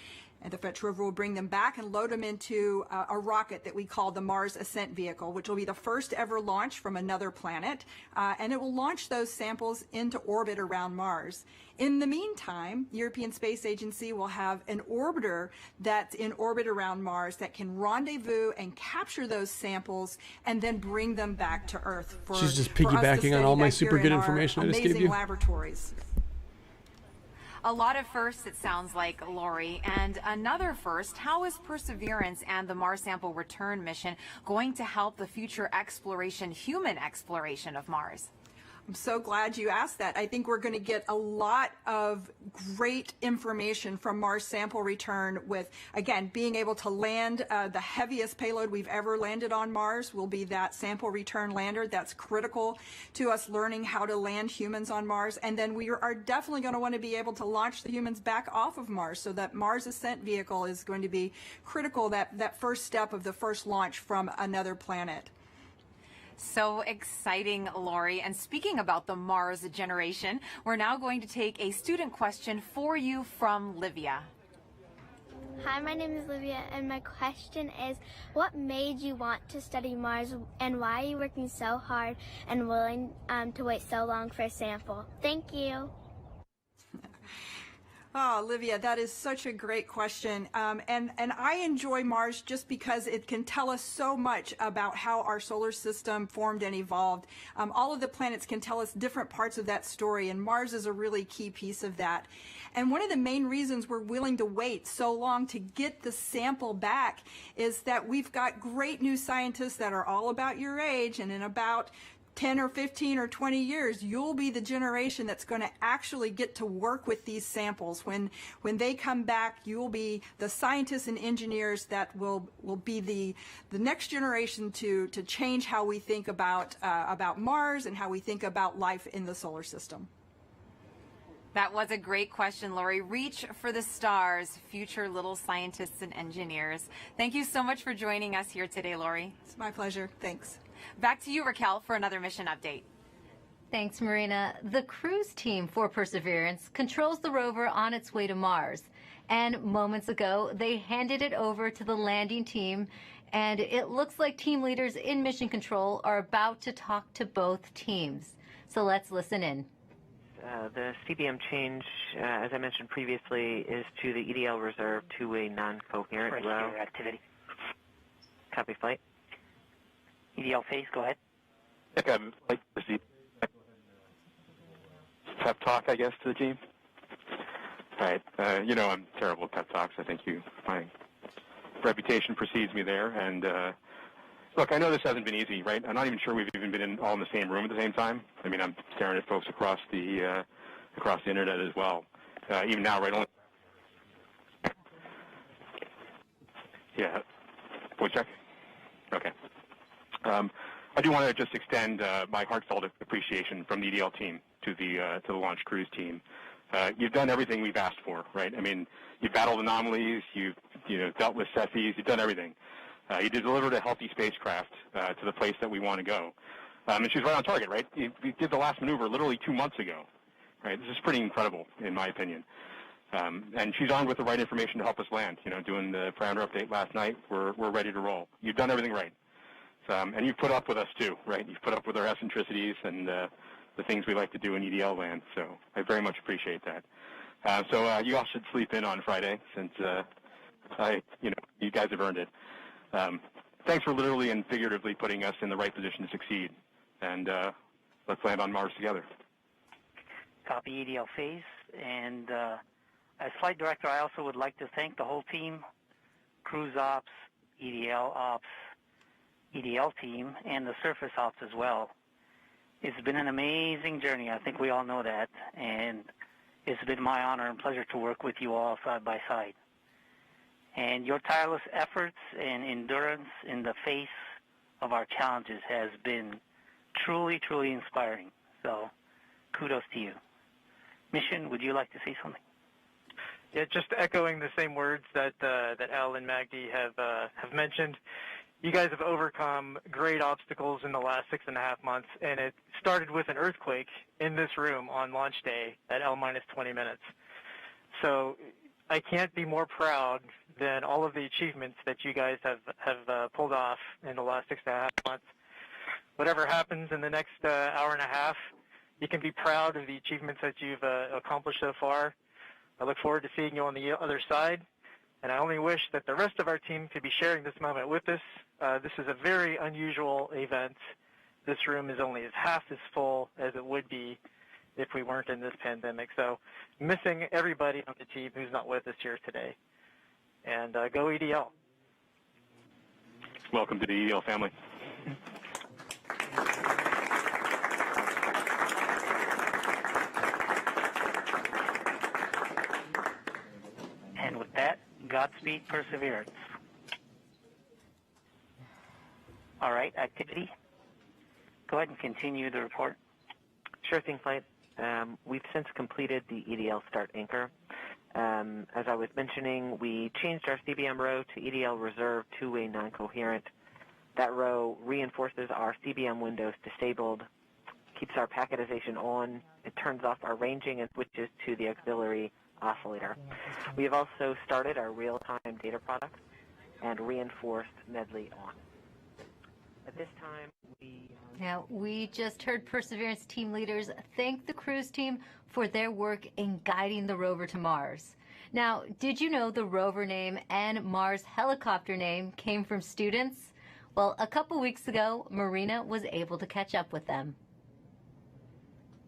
And the fetch rover will bring them back and load them into a rocket that we call the Mars Ascent Vehicle, which will be the first ever launch from another planet. And it will launch those samples into orbit around Mars. In the meantime, European Space Agency will have an orbiter that's in orbit around Mars that can rendezvous and capture those samples and then bring them back to Earth for She's just for us to piggybacking on all study my back super here good in our information I just gave amazing you. laboratories. a lot of firsts, it sounds like, Lori. And another first, how is Perseverance and the Mars sample return mission going to help the future exploration, human exploration of Mars? I'm so glad you asked that. I think we're going to get a lot of great information from Mars sample return with, again, being able to land the heaviest payload we've ever landed on Mars will be that sample return lander. That's critical to us learning how to land humans on Mars. And then we are definitely going to want to be able to launch the humans back off of Mars. So that Mars ascent vehicle is going to be critical, that first step of the first launch from another planet. So exciting, Lori. And speaking about the Mars generation, we're now going to take a student question for you from Livia. Hi, my name is Livia, and my question is, what made you want to study Mars, and why are you working so hard and willing to wait so long for a sample? Thank you. Oh, Olivia, that is such a great question. And I enjoy Mars just because it can tell us so much about how our solar system formed and evolved. All of the planets can tell us different parts of that story, and Mars is a really key piece of that. And one of the main reasons we're willing to wait so long to get the sample back is that we've got great new scientists that are all about your age, and in about 10 or 15 or 20 years, you'll be the generation that's going to actually get to work with these samples. When they come back, you'll be the scientists and engineers that will be the next generation to change how we think about Mars and how we think about life in the solar system. That was a great question, Lori. Reach for the stars, future little scientists and engineers. Thank you so much for joining us here today, Lori. It's my pleasure. Thanks. Back to you, Raquel, for another mission update. Thanks, Marina. The cruise team for Perseverance controls the rover on its way to Mars. And moments ago, they handed it over to the landing team, and it looks like team leaders in mission control are about to talk to both teams. So let's listen in. The CBM change, as I mentioned previously, is to the EDL reserve to a non-coherent route. Activity. Copy flight. EDL phase, go ahead. I think I'd like to see pep talk, I guess, to the team. All right. I'm terrible at pep talks. I think my reputation precedes me there. And look, I know this hasn't been easy, right? I'm not even sure we've even been all in the same room at the same time. I mean, I'm staring at folks across the internet as well. Even now, right? Yeah. Voice check. Okay. I do want to just extend my heartfelt appreciation from the EDL team to the launch cruise team. You've done everything we've asked for, right? I mean, you've battled anomalies, you've dealt with Cepheids, you've done everything. You delivered a healthy spacecraft to the place that we want to go, and she's right on target, right? You did the last maneuver literally 2 months ago, right? This is pretty incredible, in my opinion. And she's armed with the right information to help us land. Doing the parameter update last night, we're ready to roll. You've done everything right. And you've put up with us too, right? You've put up with our eccentricities and the things we like to do in EDL land. So I very much appreciate that. So you all should sleep in on Friday, since you guys have earned it. Thanks for literally and figuratively putting us in the right position to succeed. And let's land on Mars together. Copy EDL phase. And as flight director, I also would like to thank the whole team, cruise ops, EDL ops, EDL team, and the surface ops as well. It's been an amazing journey. I think we all know that. And it's been my honor and pleasure to work with you all side by side. And your tireless efforts and endurance in the face of our challenges has been truly, truly inspiring. So kudos to you. Mission, would you like to say something? Yeah, just echoing the same words that Al and Magdi have mentioned. You guys have overcome great obstacles in the last 6.5 months, and it started with an earthquake in this room on launch day at L-20 minutes. So I can't be more proud than all of the achievements that you guys have pulled off in the last 6.5 months. Whatever happens in the next hour and a half, you can be proud of the achievements that you've accomplished so far. I look forward to seeing you on the other side. And I only wish that the rest of our team could be sharing this moment with us. This is a very unusual event. This room is only half as full as it would be if we weren't in this pandemic. So missing everybody on the team who's not with us here today. And go EDL. Welcome to the EDL family. Godspeed, Perseverance. All right, activity. Go ahead and continue the report. Sure thing, Flight. We've since completed the EDL start anchor. As I was mentioning, we changed our CBM row to EDL reserve two-way non-coherent. That row reinforces our CBM windows disabled, keeps our packetization on, it turns off our ranging and switches to the auxiliary oscillator. We have also started our real-time data product and reinforced Medley on. At this time, Now, we just heard Perseverance team leaders thank the cruise team for their work in guiding the rover to Mars. Now, did you know the rover name and Mars helicopter name came from students? Well, a couple weeks ago, Marina was able to catch up with them.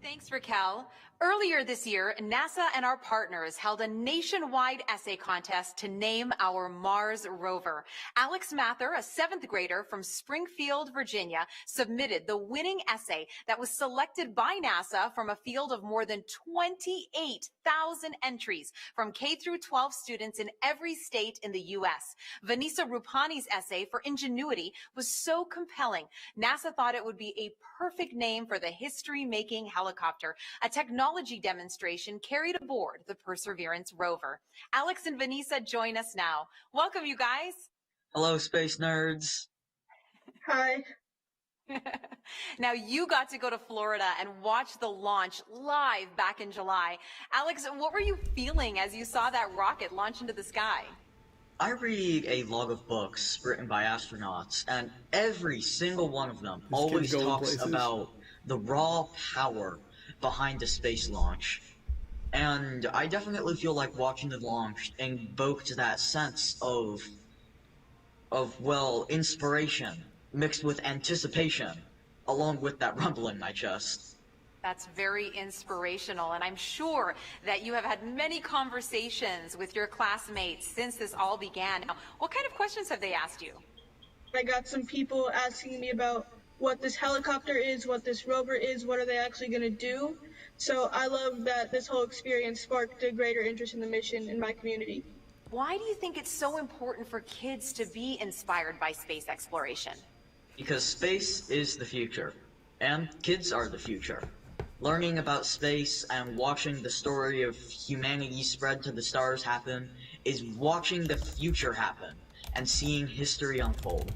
Thanks, Raquel. Earlier this year, NASA and our partners held a nationwide essay contest to name our Mars rover. Alex Mather, a 7th grader from Springfield, Virginia, submitted the winning essay that was selected by NASA from a field of more than 28,000 entries from K through 12 students in every state in the U.S. Vanessa Rupani's essay for Ingenuity was so compelling, NASA thought it would be a perfect name for the history-making helicopter, a technology demonstration carried aboard the Perseverance rover. Alex and Vanessa join us now. Welcome, you guys. Hello, space nerds. Hi. Now, you got to go to Florida and watch the launch live back in July. Alex, what were you feeling as you saw that rocket launch into the sky? I read a log of books written by astronauts, and every single one of them always talks about the raw power behind a space launch. And I definitely feel like watching the launch invoked that sense of inspiration mixed with anticipation, along with that rumbling in my chest. That's very inspirational, and I'm sure that you have had many conversations with your classmates since this all began. Now, what kind of questions have they asked you? I got some people asking me about what this helicopter is, what this rover is, what are they actually going to do. So I love that this whole experience sparked a greater interest in the mission in my community. Why do you think it's so important for kids to be inspired by space exploration? Because space is the future, and kids are the future. Learning about space and watching the story of humanity spread to the stars happen is watching the future happen and seeing history unfold.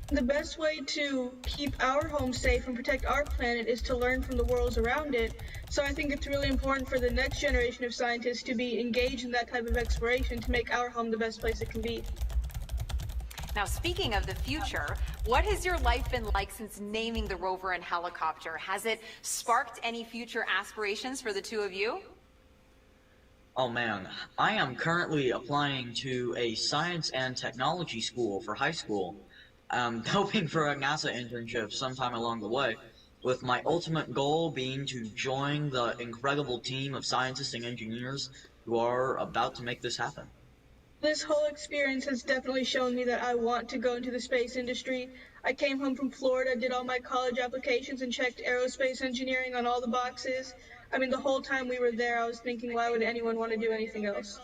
The best way to keep our home safe and protect our planet is to learn from the worlds around it. So I think it's really important for the next generation of scientists to be engaged in that type of exploration to make our home the best place it can be. Now, speaking of the future, what has your life been like since naming the rover and helicopter? Has it sparked any future aspirations for the two of you? Oh man, I am currently applying to a science and technology school for high school. I'm hoping for a NASA internship sometime along the way, with my ultimate goal being to join the incredible team of scientists and engineers who are about to make this happen. This whole experience has definitely shown me that I want to go into the space industry. I came home from Florida, did all my college applications, and checked aerospace engineering on all the boxes. I mean, the whole time we were there, I was thinking, why would anyone want to do anything else?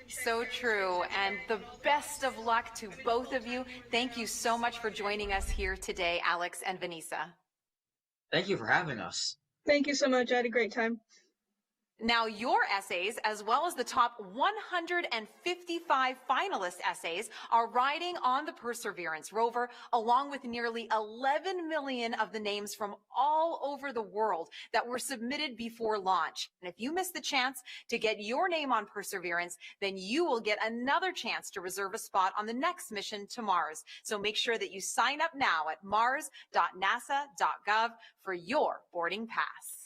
So true, and the best of luck to both of you. Thank you so much for joining us here today, Alex and Vanessa. Thank you for having us. Thank you so much. I had a great time. Now, your essays, as well as the top 155 finalist essays, are riding on the Perseverance rover, along with nearly 11 million of the names from all over the world that were submitted before launch. And if you miss the chance to get your name on Perseverance, then you will get another chance to reserve a spot on the next mission to Mars. So make sure that you sign up now at mars.nasa.gov for your boarding pass.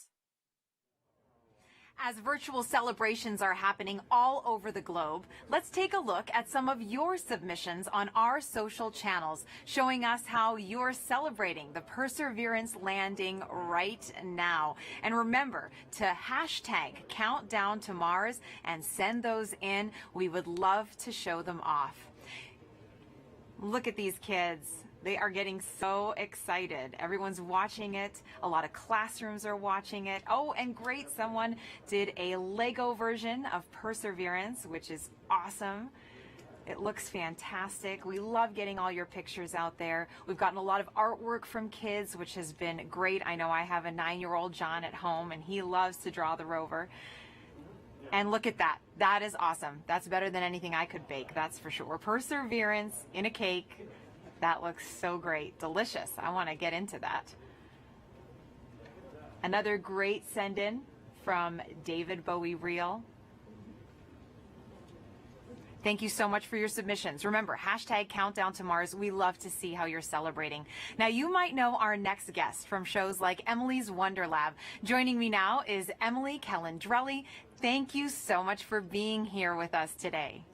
As virtual celebrations are happening all over the globe, let's take a look at some of your submissions on our social channels, showing us how you're celebrating the Perseverance landing right now. And remember to hashtag Countdown to Mars and send those in. We would love to show them off. Look at these kids. They are getting so excited. Everyone's watching it. A lot of classrooms are watching it. Oh, and great, someone did a Lego version of Perseverance, which is awesome. It looks fantastic. We love getting all your pictures out there. We've gotten a lot of artwork from kids, which has been great. I know I have a 9-year-old John at home, and he loves to draw the rover. And look at that. That is awesome. That's better than anything I could bake, that's for sure. Perseverance in a cake. That looks so great. Delicious. I want to get into that. Another great send-in from David Bowie Reel. Thank you so much for your submissions. Remember, hashtag Countdown to Mars. We love to see how you're celebrating. Now, you might know our next guest from shows like Emily's Wonder Lab. Joining me now is Emily Calandrelli. Thank you so much for being here with us today.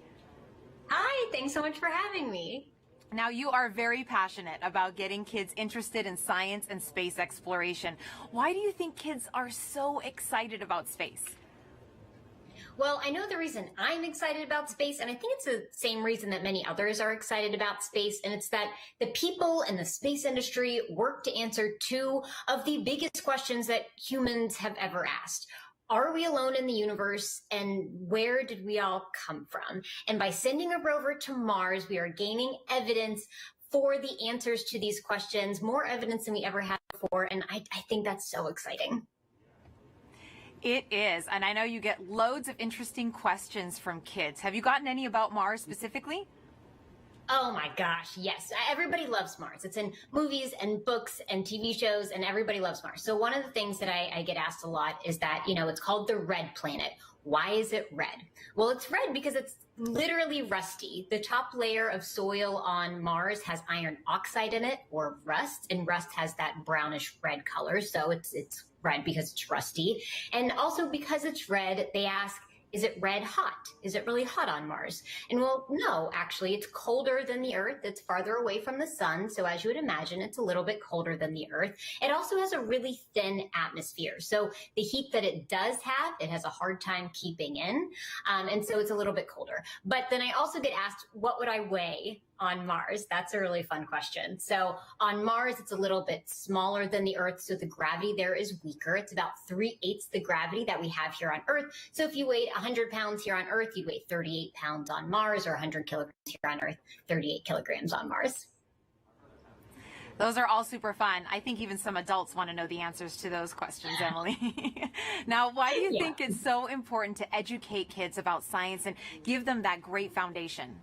Hi, thanks so much for having me. Now, you are very passionate about getting kids interested in science and space exploration. Why do you think kids are so excited about space? Well, I know the reason I'm excited about space, and I think it's the same reason that many others are excited about space, and it's that the people in the space industry work to answer two of the biggest questions that humans have ever asked. Are we alone in the universe, and where did we all come from? And by sending a rover to Mars, we are gaining evidence for the answers to these questions, more evidence than we ever had before, and I think that's so exciting. It is, and I know you get loads of interesting questions from kids. Have you gotten any about Mars specifically? Oh my gosh, yes. Everybody loves Mars. It's in movies and books and TV shows, and everybody loves Mars. So one of the things that I get asked a lot is that, it's called the red planet. Why is it red? Well, it's red because it's literally rusty. The top layer of soil on Mars has iron oxide in it, or rust, and rust has that brownish red color. So it's red because it's rusty. And also because it's red, they ask, is it red hot? Is it really hot on Mars? And well, no, actually, it's colder than the Earth. It's farther away from the sun. So as you would imagine, it's a little bit colder than the Earth. It also has a really thin atmosphere. So the heat that it does have, it has a hard time keeping in. And so it's a little bit colder. But then I also get asked, what would I weigh on Mars? That's a really fun question. So on Mars, it's a little bit smaller than the Earth, so the gravity there is weaker. It's about 3/8 the gravity that we have here on Earth. So if you weighed 100 pounds here on Earth, you'd weigh 38 pounds on Mars, or 100 kilograms here on Earth, 38 kilograms on Mars. Those are all super fun. I think even some adults want to know the answers to those questions, Emily. Now, why do you think it's so important to educate kids about science and give them that great foundation?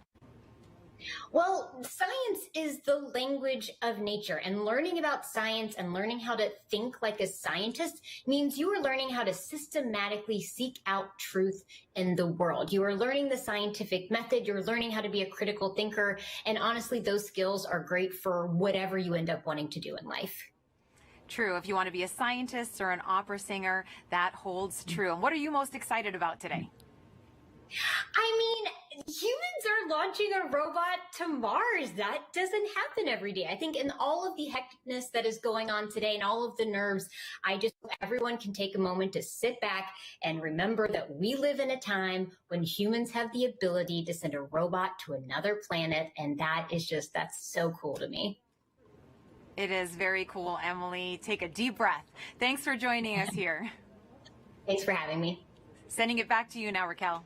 Well, science is the language of nature, and learning about science and learning how to think like a scientist means you are learning how to systematically seek out truth in the world. You are learning the scientific method, you're learning how to be a critical thinker, and honestly, those skills are great for whatever you end up wanting to do in life. True. If you want to be a scientist or an opera singer, that holds true. And what are you most excited about today? I mean, humans are launching a robot to Mars. That doesn't happen every day. I think in all of the hecticness that is going on today and all of the nerves, I just hope everyone can take a moment to sit back and remember that we live in a time when humans have the ability to send a robot to another planet. And that's so cool to me. It is very cool, Emily. Take a deep breath. Thanks for joining us here. Thanks for having me. Sending it back to you now, Raquel.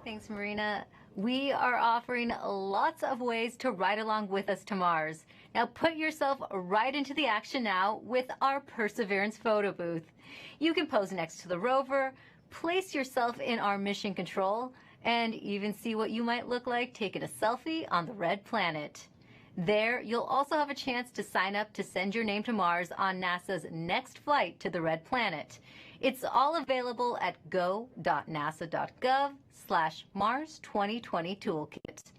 Thanks, Marina. We are offering lots of ways to ride along with us to Mars. Now put yourself right into the action now with our Perseverance photo booth. You can pose next to the rover, place yourself in our mission control, and even see what you might look like taking a selfie on the red planet. There, you'll also have a chance to sign up to send your name to Mars on NASA's next flight to the red planet. It's all available at go.nasa.gov/Mars 2020 Toolkit.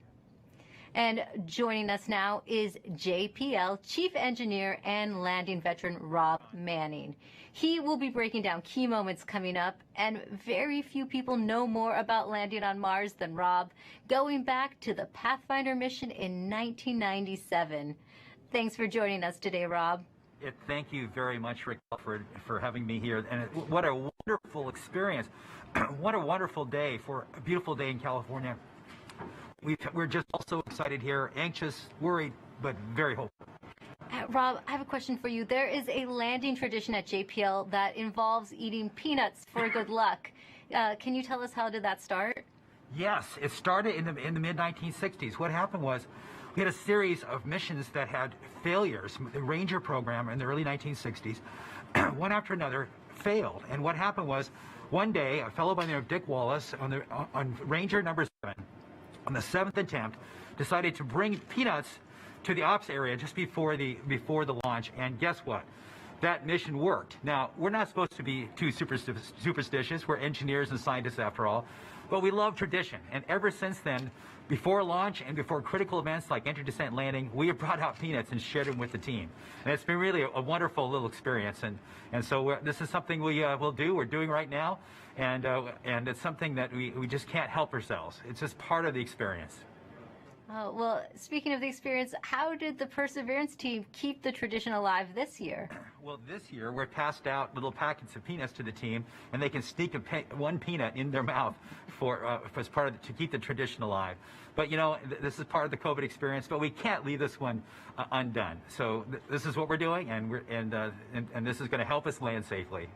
And joining us now is JPL Chief Engineer and Landing Veteran Rob Manning. He will be breaking down key moments coming up, and very few people know more about landing on Mars than Rob, going back to the Pathfinder mission in 1997. Thanks for joining us today, Rob. Thank you very much, Raquel, for having me here. And what a wonderful experience. What a wonderful day for a beautiful day in California. We're just also excited here, anxious, worried, but very hopeful. Rob, I have a question for you. There is a landing tradition at JPL that involves eating peanuts for good luck. Can you tell us how did that start? Yes, it started in the mid-1960s. What happened was we had a series of missions that had failures. The Ranger program in the early 1960s, one after another, failed. And what happened was one day a fellow by the name of Dick Wallace on Ranger number 7, on the 7th attempt, decided to bring peanuts to the ops area just before the launch. And guess what? That mission worked. Now, we're not supposed to be too superstitious. We're engineers and scientists after all. But we love tradition. And ever since then, before launch and before critical events like entry, descent, landing, we have brought out peanuts and shared them with the team. And it's been really a wonderful little experience. And so this is something we will do. We're doing right now. And it's something that we just can't help ourselves. It's just part of the experience. Oh, well, speaking of the experience, how did the Perseverance team keep the tradition alive this year? Well, this year we're passed out little packets of peanuts to the team, and they can sneak one peanut in their mouth as part of to keep the tradition alive. But you know, this is part of the COVID experience, but we can't leave this one undone. So this is what we're doing, and this is going to help us land safely.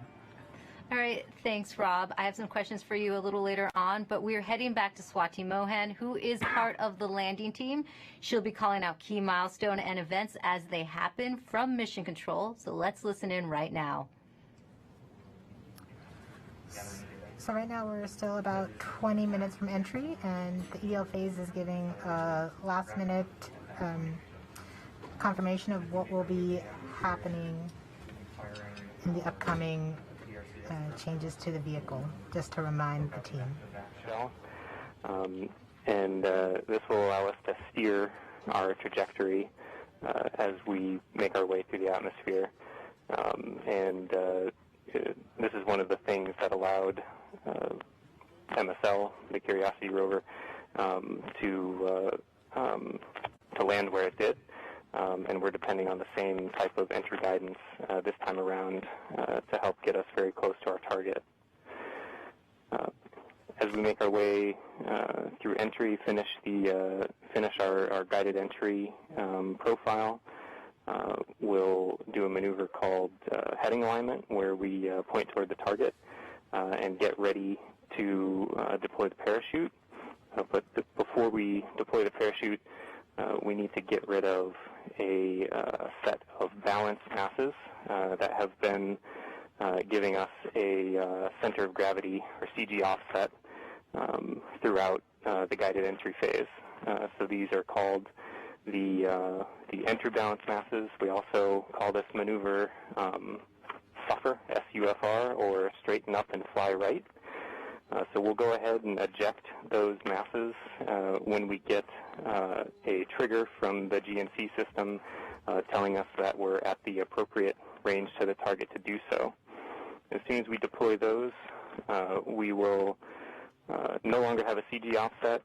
All right, thanks, Rob. I have some questions for you a little later on, but we're heading back to Swati Mohan, who is part of the landing team. She'll be calling out key milestone and events as they happen from Mission Control. So let's listen in right now. So right now we're still about 20 minutes from entry, and the EL phase is giving a last-minute confirmation of what will be happening in the upcoming changes to the vehicle, just to remind the team. This will allow us to steer our trajectory as we make our way through the atmosphere. This is one of the things that allowed MSL, the Curiosity rover, to land where it did. And we're depending on the same type of entry guidance this time around to help get us very close to our target. As we make our way through entry, finish our guided entry profile, we'll do a maneuver called heading alignment, where we point toward the target and get ready to deploy the parachute. But before we deploy the parachute, we need to get rid of a set of balance masses that have been giving us a center of gravity, or CG offset, throughout the guided entry phase. So these are called the entry balance masses. We also call this maneuver SUFR, S-U-F-R, or straighten up and fly right. So we'll go ahead and eject those masses when we get a trigger from the GNC system telling us that we're at the appropriate range to the target to do so. As soon as we deploy those, we will no longer have a CG offset,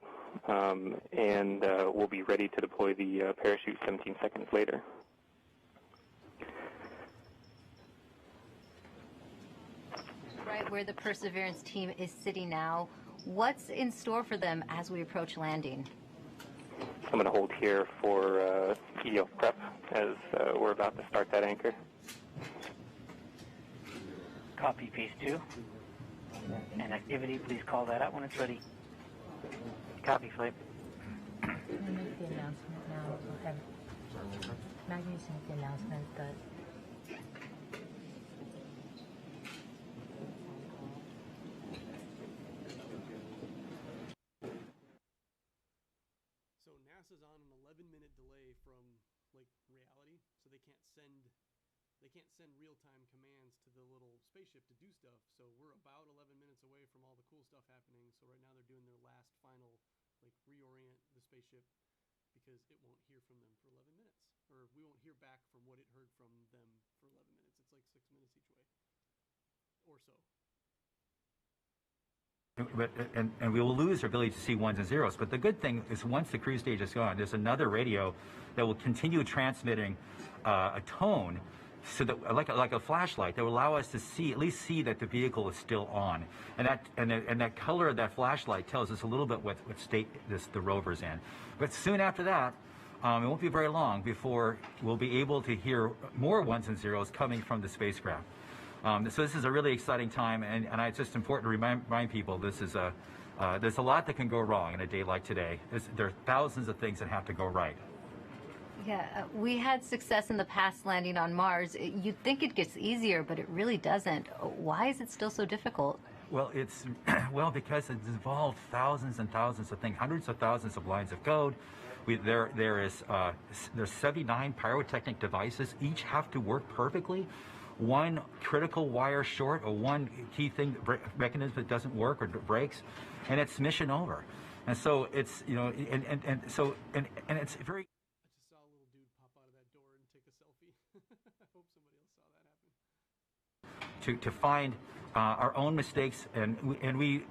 and we'll be ready to deploy the parachute 17 seconds later. Right where the Perseverance team is sitting now, what's in store for them as we approach landing? I'm going to hold here for EO prep as we're about to start that anchor. Copy, phase 2. And activity, please call that out when it's ready. Copy, flight. I'm going to make the announcement now. Okay. Maggie's make the announcement, but... So NASA's on an 11-minute delay from reality, so they can't send real-time commands to the little spaceship to do stuff. So we're about 11 minutes away from all the cool stuff happening. So right now they're doing their last final reorient the spaceship, because it won't hear from them for 11 minutes, or we won't hear back from what it heard from them for 11 minutes. It's like 6 minutes each way, or so. And we will lose our ability to see ones and zeros. But the good thing is, once the cruise stage is gone, there's another radio that will continue transmitting a tone, so that like a flashlight, that will allow us to at least see that the vehicle is still on. And that color of that flashlight tells us a little bit what state the rover's in. But soon after that, it won't be very long before we'll be able to hear more ones and zeros coming from the spacecraft. So this is a really exciting time, and it's just important to remind people this is There's a lot that can go wrong in a day like today. There are thousands of things that have to go right. Yeah, we had success in the past landing on Mars. You'd think it gets easier, but it really doesn't. Why is it still so difficult? Well, it's because it's involved thousands and thousands of things, hundreds of thousands of lines of code. There's 79 pyrotechnic devices. Each have to work perfectly. One critical wire short or one key thing mechanism that doesn't work or breaks, and it's mission over. And so it's and it's very. To find our own mistakes, and we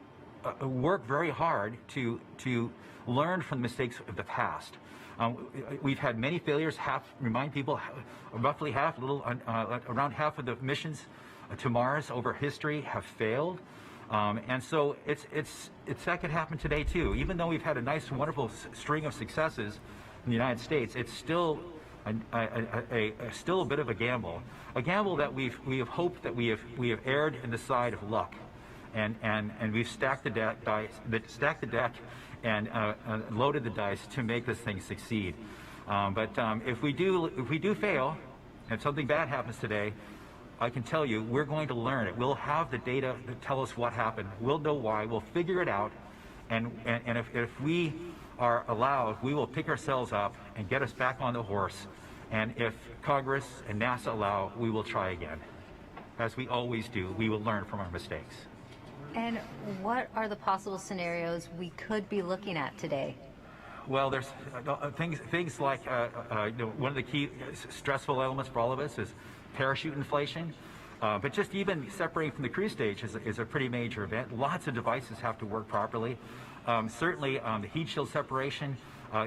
work very hard to learn from the mistakes of the past. We've had many failures. Remind people, roughly half, around half of the missions to Mars over history have failed, and so that could happen today too. Even though we've had a nice, wonderful string of successes in the United States, it's still still a bit of a gamble that we have hoped that we have erred in the side of luck, and we've stacked the deck and loaded the dice to make this thing succeed. But if we do fail, and something bad happens today, I can tell you we're going to learn it. We'll have the data that tell us what happened. We'll know why. We'll figure it out, and if we are allowed, we will pick ourselves up and get us back on the horse. And if Congress and NASA allow, we will try again. As we always do, we will learn from our mistakes. And what are the possible scenarios we could be looking at today? Well, there's things like one of the key stressful elements for all of us is parachute inflation. But just even separating from the cruise stage is a pretty major event. Lots of devices have to work properly. Certainly, the heat shield separation,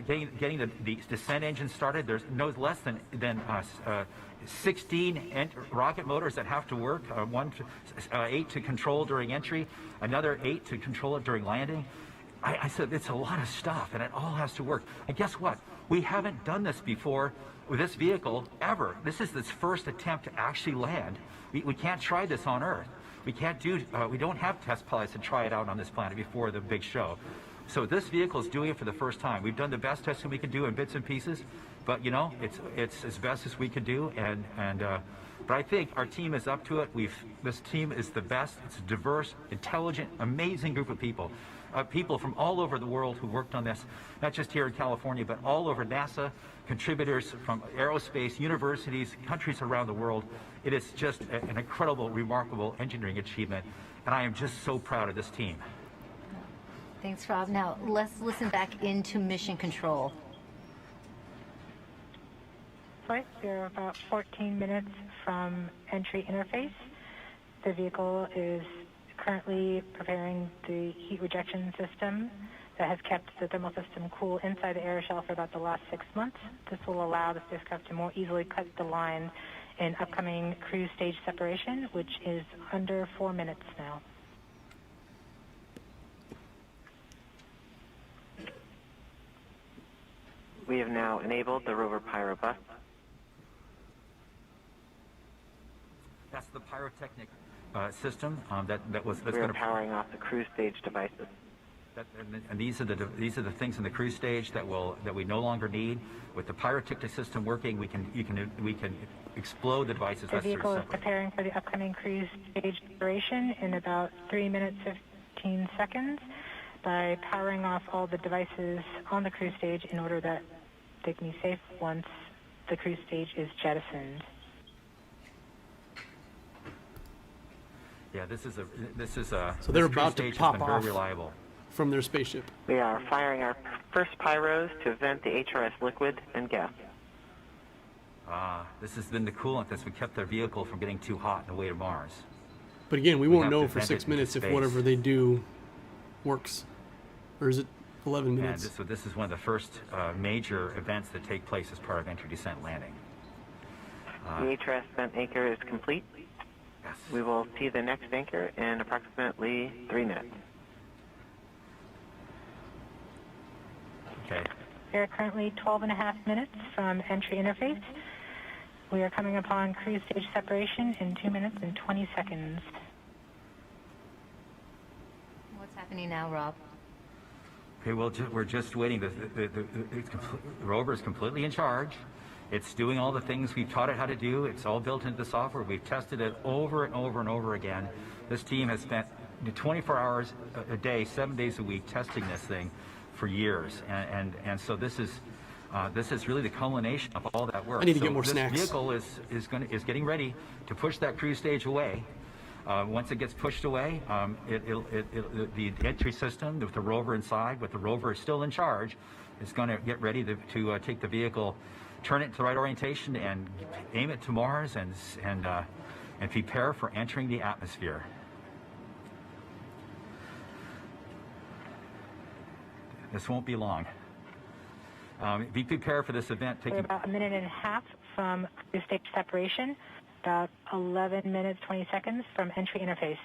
getting the descent engine started. There's no less than 16 rocket motors that have to work. 8 to control during entry, another 8 to control it during landing. I said it's a lot of stuff, and it all has to work. And guess what? We haven't done this before with this vehicle ever. This is its first attempt to actually land. We can't try this on Earth. We can't do. We don't have test pilots to try it out on this planet before the big show. So this vehicle is doing it for the first time. We've done the best testing we can do in bits and pieces, but it's as best as we can do. But I think our team is up to it. This team is the best. It's a diverse, intelligent, amazing group of people. People from all over the world who worked on this, not just here in California, but all over NASA, contributors from aerospace, universities, countries around the world. It is just an incredible, remarkable engineering achievement, and I am just so proud of this team. Thanks, Rob. Now, let's listen back into Mission Control. Flight, we're about 14 minutes from entry interface. The vehicle is currently preparing the heat rejection system that has kept the thermal system cool inside the air shell for about the last 6 months. This will allow the spacecraft to more easily cut the line in upcoming cruise stage separation, which is under 4 minutes now. We have now enabled the rover pyro bus. That's the pyrotechnic system that's We're going to powering off the cruise stage devices. And these are the things in the cruise stage that we no longer need. With the pyrotechnic system working, we can explode the devices. The vehicle is preparing for the upcoming cruise stage separation in about 3 minutes 15 seconds by powering off all the devices on the cruise stage in order that they can be safe once the cruise stage is jettisoned. Yeah, this is a. So they're about to pop off very reliable. From their spaceship. We are firing our first pyros to vent the HRS liquid and gas. This has been the coolant that's kept their vehicle from getting too hot on the way to Mars. But again, we won't know for 6 minutes if whatever they do works. Or is it 11 minutes? And so this is one of the first major events that take place as part of entry, descent, landing. The HRS vent anchor is complete. Yes. We will see the next anchor in approximately 3 minutes. Okay. We are currently 12.5 minutes from entry interface. We are coming upon cruise stage separation in 2 minutes and 20 seconds. What's happening now, Rob? Okay, well, we're just waiting. The rover is completely in charge. It's doing all the things we've taught it how to do. It's all built into the software. We've tested it over and over and over again. This team has spent 24 hours a day, 7 days a week, testing this thing for years. And so this is really the culmination of all that work. I need to get more snacks. This vehicle is getting ready to push that cruise stage away. Once it gets pushed away, the entry system with the rover inside, with the rover still in charge, is going to get ready to take the vehicle, turn it to the right orientation, and aim it to Mars, and prepare for entering the atmosphere. This won't be long. Be prepared for this event. We're about a minute and a half from cruise stage separation, about 11 minutes, 20 seconds from entry interface.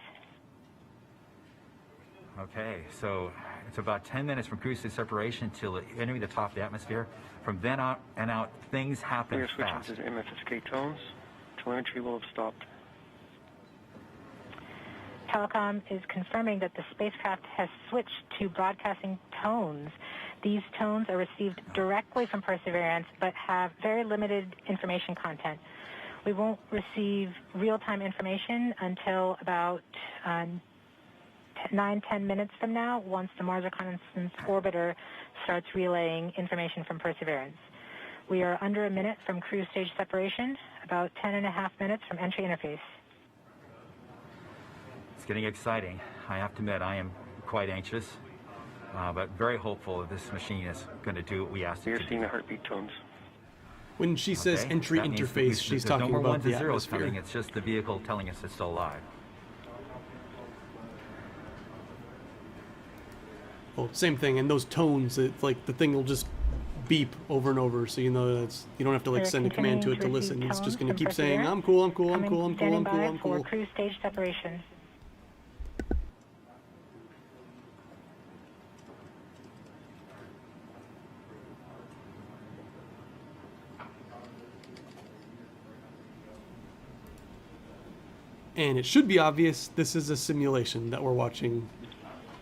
Okay, so it's about 10 minutes from cruise stage separation till entering the top of the atmosphere. From then on and out, things happen We are fast. switching to MFSK tones. Telemetry will have stopped. Telecom is confirming that the spacecraft has switched to broadcasting tones. These tones are received directly from Perseverance, but have very limited information content. We won't receive real-time information until about 9-10 minutes from now, once the Mars Reconnaissance Orbiter starts relaying information from Perseverance. We are under a minute from cruise stage separation, about 10.5 minutes from entry interface. It's getting exciting. I have to admit, I am quite anxious, but very hopeful that this machine is going to do what we asked it to do. We are seeing the heartbeat tones. When she says entry That means interface, she's talking no more about ones the and zeros atmosphere. coming. It's just the vehicle telling us it's still alive. Well, same thing, and those tones, it's like the thing will just beep over and over, so you know that's, you don't have to like We're send a command to it to continuing listen. receive It's just tones going to from keep saying, Perseverance. I'm cool, I'm cool, I'm cool, I'm cool, Standing I'm cool, by I'm for cool. cruise stage separation. And it should be obvious, this is a simulation that we're watching.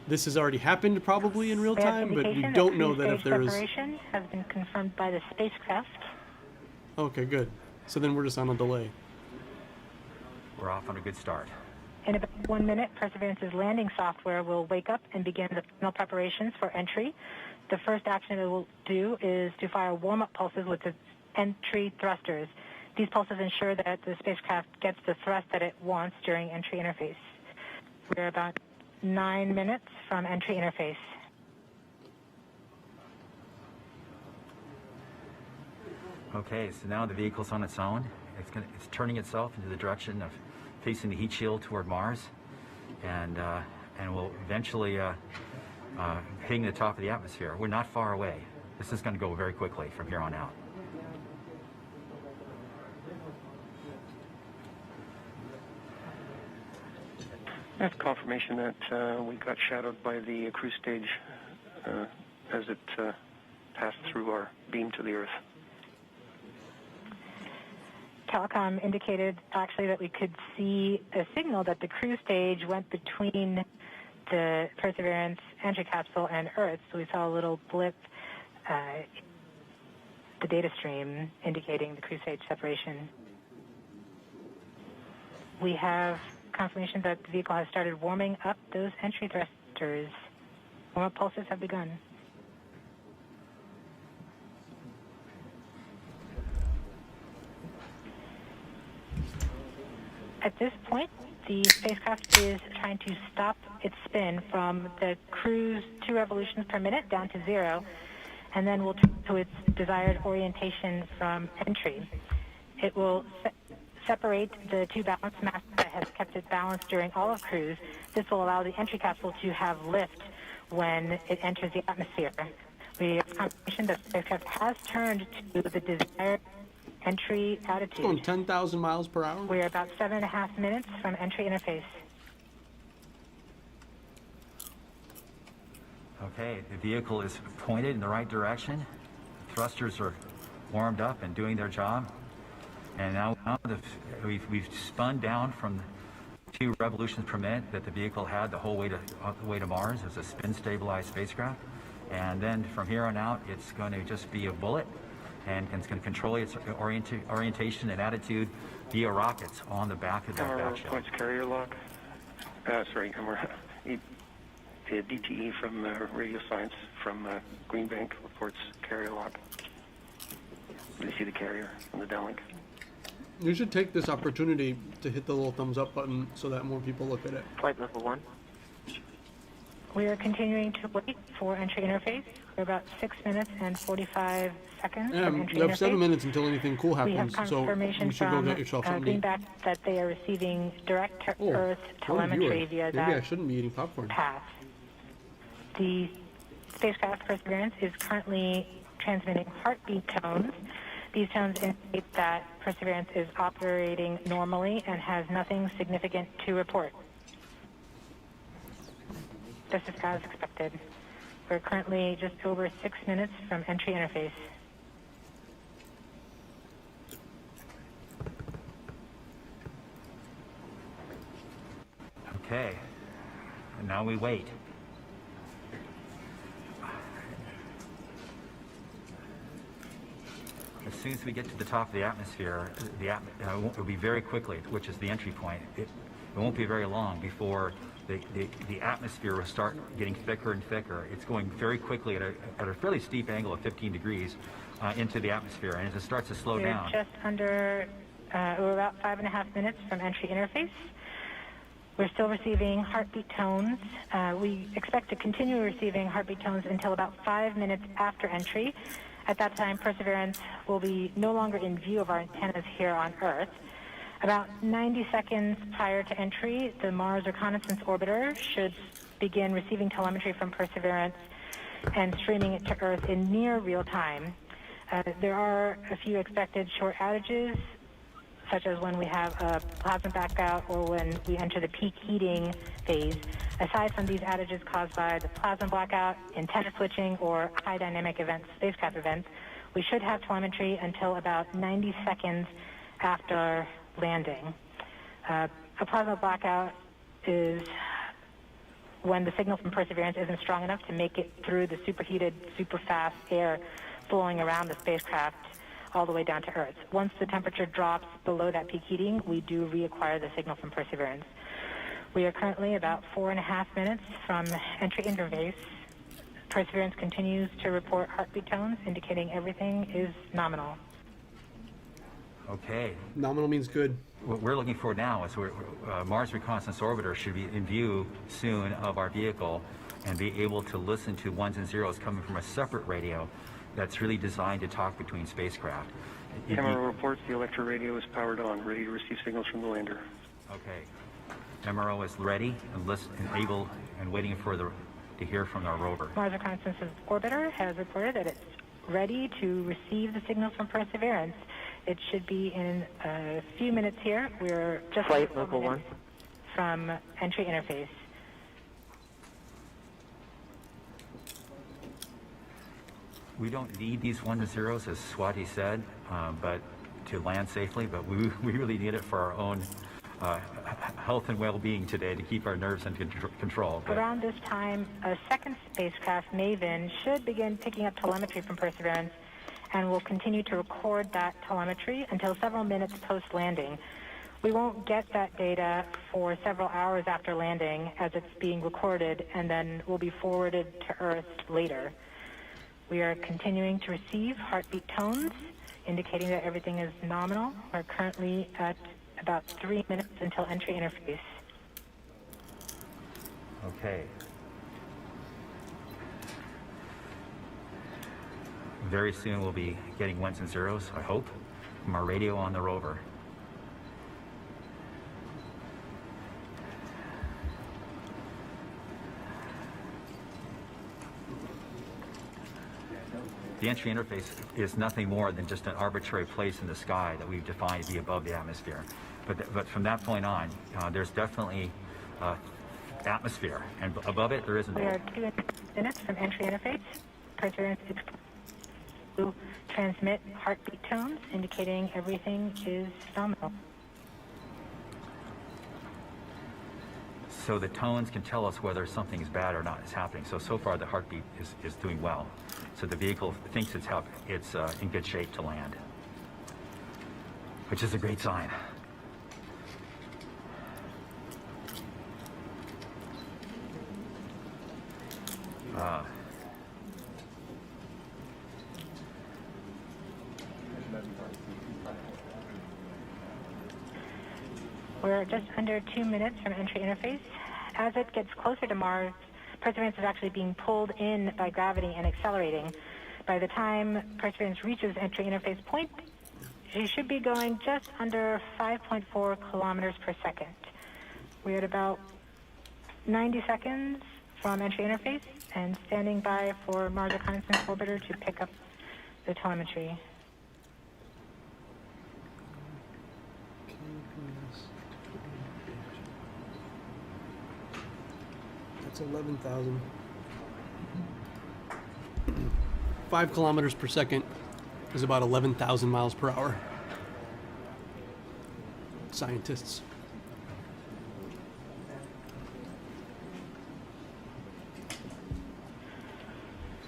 This has already happened probably in real We have time, but we indication don't know cruise that if stage there is... separation has been confirmed by the spacecraft. Okay, good. So then we're just on a delay. We're off on a good start. In about 1 minute, Perseverance's landing software will wake up and begin the final preparations for entry. The first action it will do is to fire warm-up pulses with its entry thrusters. These pulses ensure that the spacecraft gets the thrust that it wants during entry interface. We're about 9 minutes from entry interface. Okay, so now the vehicle's on its own. It's turning itself into the direction of facing the heat shield toward Mars, and will eventually hitting the top of the atmosphere. We're not far away. This is going to go very quickly from here on out. I have confirmation that we got shadowed by the cruise stage as it passed through our beam to the Earth. Telecom indicated actually that we could see a signal that the cruise stage went between the Perseverance entry capsule and Earth. So we saw a little blip, the data stream indicating the cruise stage separation. We have confirmation that the vehicle has started warming up those entry thrusters. Warm-up pulses have begun. At this point, the spacecraft is trying to stop its spin from the cruise 2 revolutions per minute down to 0, and then will turn to its desired orientation from entry. It will separate the 2 balance masses that has kept it balanced during all of cruise. This will allow the entry capsule to have lift when it enters the atmosphere. We have confirmation that the spacecraft has turned to the desired entry altitude. Going 10,000 miles per hour? We're about 7.5 minutes from entry interface. Okay, the vehicle is pointed in the right direction. The thrusters are warmed up and doing their job. And now we've spun down from 2 revolutions per minute that the vehicle had the whole way to Mars as a spin-stabilized spacecraft. And then from here on out, it's going to just be a bullet, and it's going to control its orientation and attitude via rockets on the back of that back shell. Points carrier lock. The DTE from Radio Science from Green Bank reports carrier lock. You see the carrier on the downlink. You should take this opportunity to hit the little thumbs up button so that more people look at it. Flight level 1. We are continuing to wait for entry interface. We're about 6 minutes and 45 seconds Yeah, from entry you have interface. 7 minutes until anything cool We have happens, so confirmation you should go from get yourself something to eat. Greenback that they are receiving direct to Oh, Earth one telemetry viewer. via Maybe that I shouldn't be eating popcorn. path. The spacecraft Perseverance is currently transmitting heartbeat tones. These tones indicate that Perseverance is operating normally and has nothing significant to report. This is as expected. We're currently just over 6 minutes from entry interface. Okay, and now we wait. As soon as we get to the top of the atmosphere, it will be very quickly, which is the entry point. It won't be very long before the atmosphere will start getting thicker and thicker. It's going very quickly at a fairly steep angle of 15 degrees into the atmosphere, and as it starts to slow We're down. just under, we're about 5.5 minutes from entry interface. We're still receiving heartbeat tones. We expect to continue receiving heartbeat tones until about 5 minutes after entry. At that time, Perseverance will be no longer in view of our antennas here on Earth. About 90 seconds prior to entry, the Mars Reconnaissance Orbiter should begin receiving telemetry from Perseverance and streaming it to Earth in near real time. There are a few expected short outages, such as when we have a plasma blackout or when we enter the peak heating phase. Aside from these outages caused by the plasma blackout, antenna switching, or high dynamic events, spacecraft events, we should have telemetry until about 90 seconds after landing. A plasma blackout is when the signal from Perseverance isn't strong enough to make it through the superheated, super fast air flowing around the spacecraft all the way down to Earth. Once the temperature drops below that peak heating, we do reacquire the signal from Perseverance. We are currently about 4.5 minutes from entry interface. Perseverance continues to report heartbeat tones, indicating everything is nominal. Okay. Nominal means good. What we're looking for now is Mars Reconnaissance Orbiter should be in view soon of our vehicle and be able to listen to ones and zeros coming from a separate radio that's really designed to talk between spacecraft. Camera reports the electro radio is powered on, ready to receive signals from the lander. Okay. MRO is ready and able and waiting for to hear from our rover. Mars Reconnaissance Orbiter has reported that it's ready to receive the signals from Perseverance. It should be in a few minutes here. We're just Flight level 1 from entry interface. We don't need these ones and zeros, as Swati said, but to land safely, but we really need it for our own health and well-being today to keep our nerves under control. But around this time, a second spacecraft, Maven, should begin picking up telemetry from Perseverance and will continue to record that telemetry until several minutes post-landing. We won't get that data for several hours after landing as it's being recorded and then will be forwarded to Earth later. We are continuing to receive heartbeat tones, indicating that everything is nominal. We're currently at about 3 minutes until entry interface. Okay. Very soon we'll be getting ones and zeros, I hope, from our radio on the rover. The entry interface is nothing more than just an arbitrary place in the sky that we've defined to be above the atmosphere. But from that point on, there's definitely atmosphere, and above it there isn't. We are 2 minutes from entry interface. Perseverance is to transmit heartbeat tones, indicating everything is nominal. so the tones can tell us whether something is bad or not is happening. So far the heartbeat is doing well. So the vehicle thinks it's in good shape to land, which is a great sign. We're just under 2 minutes from entry interface. As it gets closer to Mars, Perseverance is actually being pulled in by gravity and accelerating. By the time Perseverance reaches entry interface point, she should be going just under 5.4 kilometers per second. We're at about 90 seconds from entry interface and standing by for Mars Reconnaissance Orbiter to pick up the telemetry. That's 11,000. 5 kilometers per second is about 11,000 miles per hour. Scientists.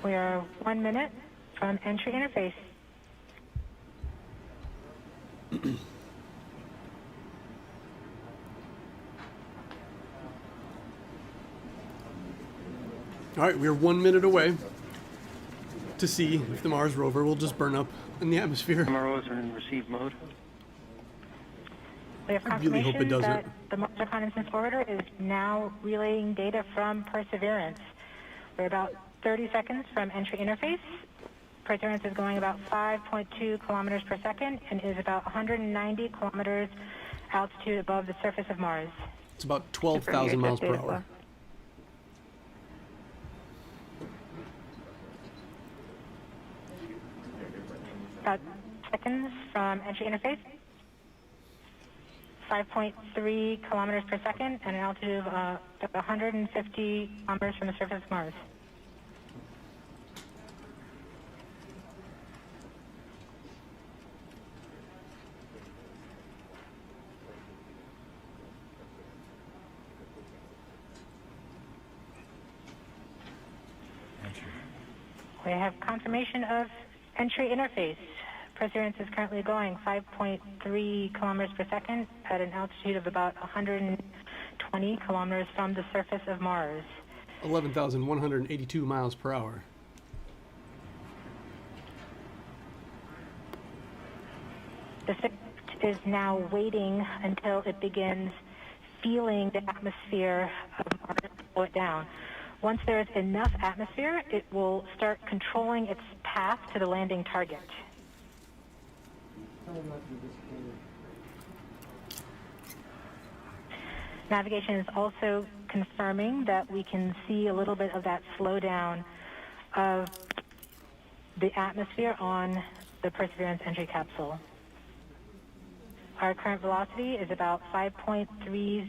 We are 1 minute from entry interface. All right, we're 1 minute away to see if the Mars rover will just burn up in the atmosphere. MROs are in receive mode. We have I really hope it confirmation doesn't. that the Mars Reconnaissance Orbiter is now relaying data from Perseverance. We're about 30 seconds from entry interface. Perseverance is going about 5.2 kilometers per second and is about 190 kilometers altitude above the surface of Mars. It's about 12,000 miles per hour. About seconds from entry interface. 5.3 kilometers per second and an altitude of about 150 kilometers from the surface of Mars. We have confirmation of entry interface. Perseverance is currently going 5.3 kilometers per second at an altitude of about 120 kilometers from the surface of Mars. 11,182 miles per hour. The spacecraft is now waiting until it begins feeling the atmosphere of Mars slow it down. Once there is enough atmosphere, it will start controlling its path to the landing target. Navigation is also confirming that we can see a little bit of that slowdown of the atmosphere on the Perseverance entry capsule. Our current velocity is about 5.36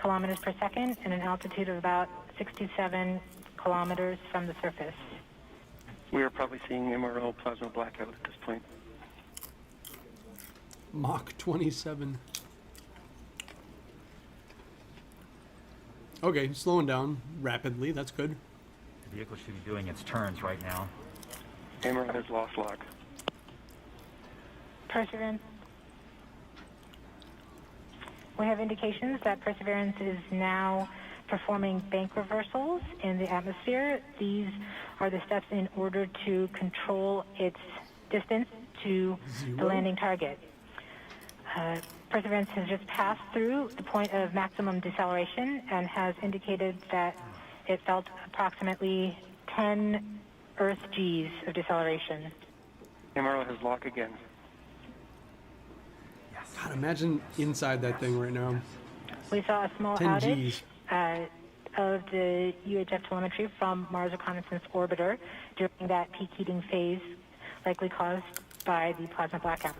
kilometers per second and an altitude of about 67 kilometers from the surface. We are probably seeing MRO plasma blackout at this point. Mach 27. Okay, slowing down rapidly. That's good. The vehicle should be doing its turns right now. MRO has lost lock. Perseverance. We have indications that Perseverance is now performing bank reversals in the atmosphere. These are the steps in order to control its distance to the landing target. Perseverance has just passed through the point of maximum deceleration and has indicated that it felt approximately 10 Earth Gs of deceleration. MRO has lock again. God, imagine inside that thing right now. We saw a small 10 outage Gs. of the UHF telemetry from Mars Reconnaissance Orbiter during that peak heating phase, likely caused by the plasma blackout.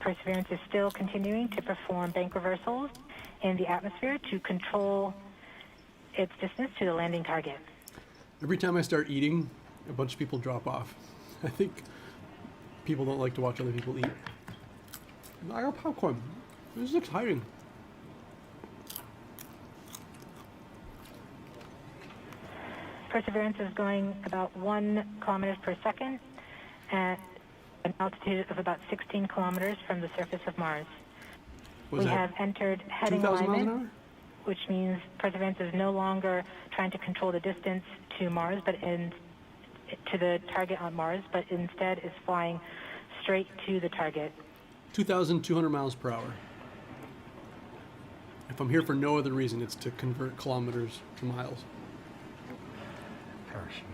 Perseverance is still continuing to perform bank reversals in the atmosphere to control its distance to the landing target. Every time I start eating, a bunch of people drop off. I think people don't like to watch other people eat. I got popcorn. This is exciting. Perseverance is going about 1 kilometers per second at an altitude of about 16 kilometers from the surface of Mars. We have entered heading 2,000 miles an alignment, hour? which means Perseverance is no longer trying to control the distance to Mars, to the target on Mars, but instead is flying straight to the target. 2,200 miles per hour. If I'm here for no other reason, it's to convert kilometers to miles. Parachute.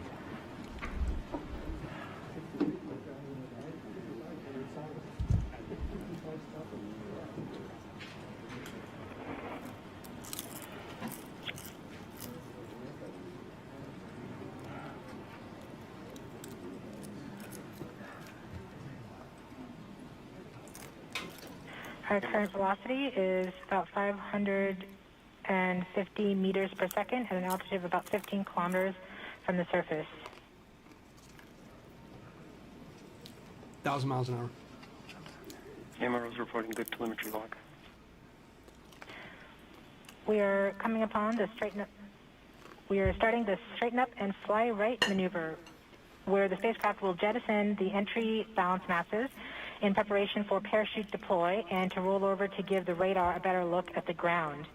Our current velocity is about 550 meters per second at an altitude of about 15 kilometers from the surface. 1,000 miles an hour. MRO's reporting good telemetry log. We are coming upon the straighten up. We are starting the straighten up and fly right maneuver, where the spacecraft will jettison the entry balance masses in preparation for parachute deploy and to roll over to give the radar a better look at the ground.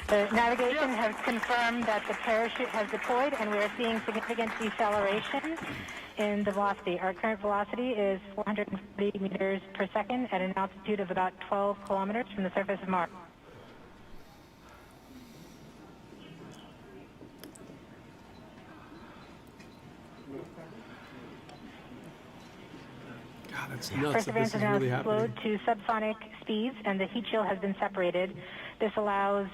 The navigation has confirmed that the parachute has deployed, and we are seeing significant deceleration in the velocity. Our current velocity is 440 meters per second at an altitude of about 12 kilometers from the surface of Mars. God, that's nuts that Perseverance this is is now really happening. slowed to subsonic speeds, and the heat shield has been separated. This allows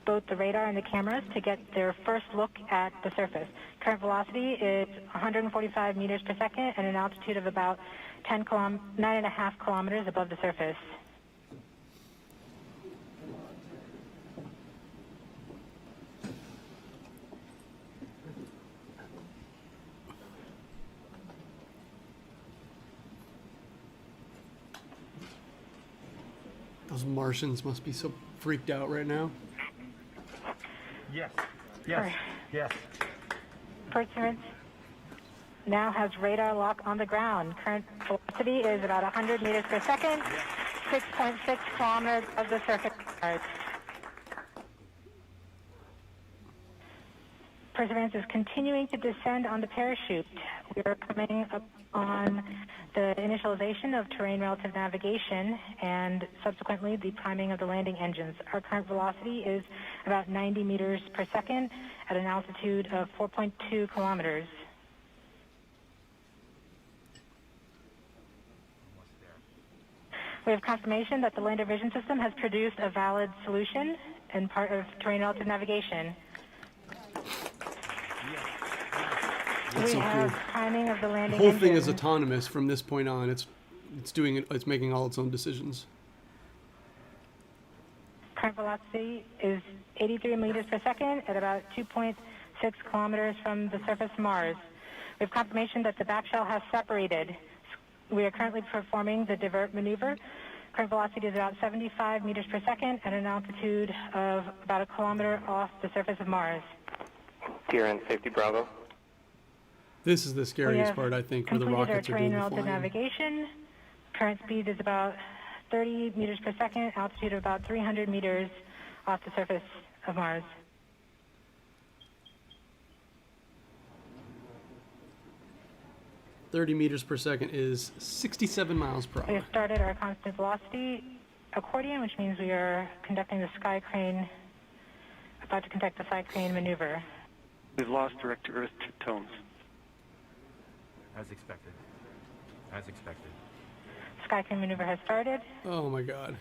both the radar and the cameras to get their first look at the surface. Current velocity is 145 meters per second at an altitude of about 9.5 kilometers above the surface. Those Martians must be so freaked out right now. Yes. Yes. Yes. Perseverance now has radar lock on the ground. Current velocity is about 100 meters per second, 6.6 kilometers of the surface of Mars. Perseverance is continuing to descend on the parachute. We are coming up on the initialization of terrain relative navigation and subsequently the priming of the landing engines. Our current velocity is about 90 meters per second at an altitude of 4.2 kilometers. We have confirmation that the lander vision system has produced a valid solution and part of terrain relative navigation. That's we so have cool. timing of the The landing whole thing is engine. autonomous from this point on. It's making all its own decisions. Current velocity is 83 meters per second at about 2.6 kilometers from the surface of Mars. We have confirmation that the back shell has separated. We are currently performing the divert maneuver. Current velocity is about 75 meters per second at an altitude of about 1 kilometer off the surface of Mars. Kieran, safety Bravo. This is the We scariest have part, I think, where the completed rockets our are doing terrain the relative flying. navigation. Current speed is about 30 meters per second, altitude of about 300 meters off the surface of Mars. .30 meters per second is 67 miles per We hour. have started our constant velocity accordion, which means we are conducting the sky crane, about to conduct the sky crane maneuver. We've lost direct to Earth tones. As expected. As expected. Sky crane maneuver has started, Oh my God.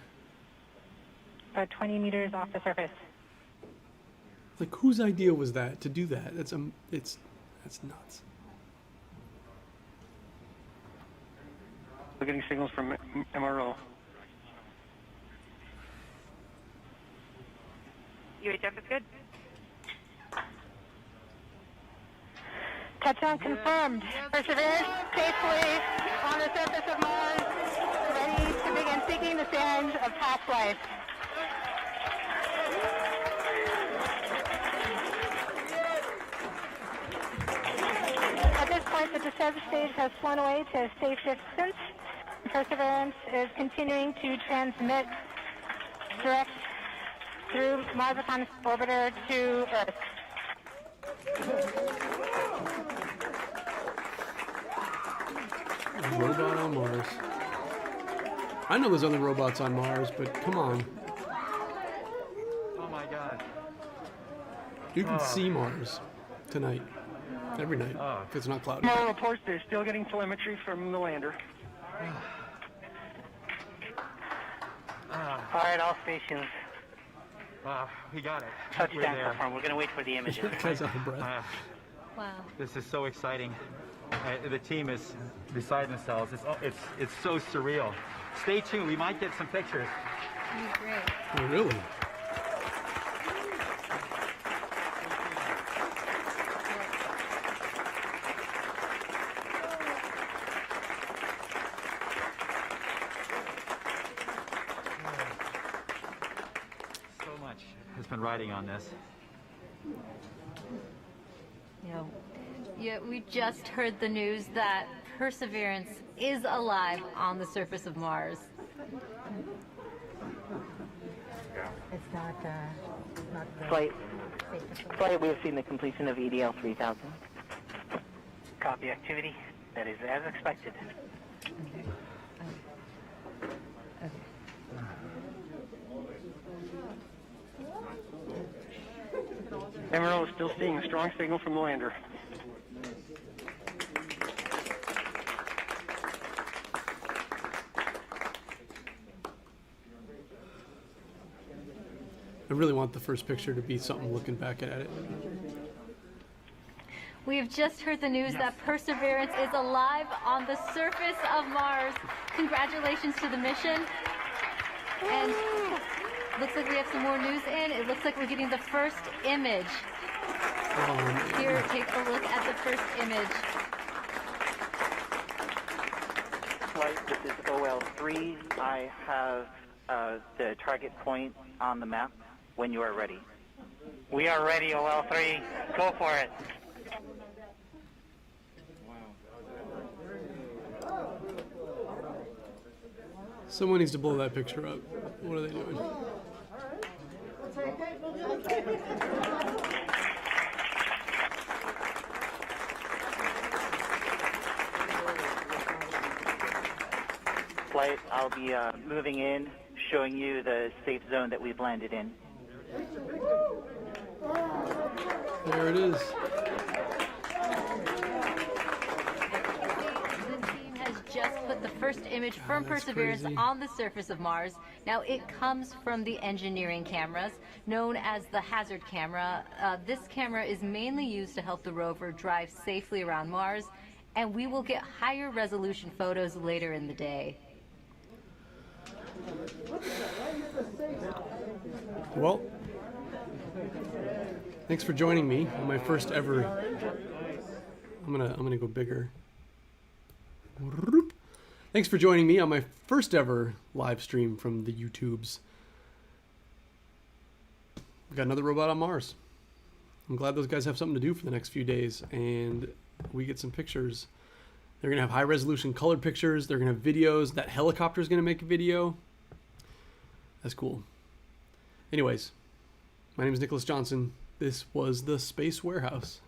about 20 meters off the surface. Like, whose idea was that to do that? That's nuts. We're getting signals from MRO. UHF is good. Touchdown confirmed. Perseverance safely on the surface of Mars, ready to begin seeking the sands of past life. report that the seventh stage has flown away to a safe distance. Perseverance is continuing to transmit direct through Mars Reconnaissance Orbiter to Earth. A robot on Mars. I know there's other robots on Mars, but come on. Oh my God. You can see Mars tonight. Every night, if it's not cloudy. More reports, they're still getting telemetry from the lander. All right, all stations. We got it. Touchdown confirmed. We're going to wait for the images. That guy's out of breath. Wow. This is so exciting. The team is beside themselves. It's so surreal. Stay tuned. We might get some pictures. Great. Oh, really? So much has been riding on this. Yeah, we just heard the news that Perseverance is alive on the surface of Mars. It's not Flight, we have seen the completion of EDL 3000. Copy activity. That is as expected. Emerald is still seeing a strong signal from the lander. I really want the first picture to be something looking back at it. We have just heard the news that Perseverance is alive on the surface of Mars. Congratulations to the mission. And looks like we have some more news in. It looks like we're getting the first image. Here, take a look at the first image. Flight, this is OL3. I have the target point on the map when you are ready. We are ready, OL3. Go for it. Someone needs to blow that picture up. What are they doing? Flight, I'll be moving in, showing you the safe zone that we've landed in. There it is. The team has just put the first image from Perseverance on the surface of Mars. Now, it comes from the engineering cameras, known as the hazard camera. This camera is mainly used to help the rover drive safely around Mars, and we will get higher resolution photos later in the day. Well, thanks for joining me on my first ever. I'm gonna go bigger. Thanks for joining me on my first ever live stream from the YouTubes. We got another robot on Mars. I'm glad those guys have something to do for the next few days, and we get some pictures. They're gonna have high resolution colored pictures. They're gonna have videos. That helicopter is gonna make a video. That's cool. Anyways, my name is Nicholas Johnson. This was the Space Warehouse.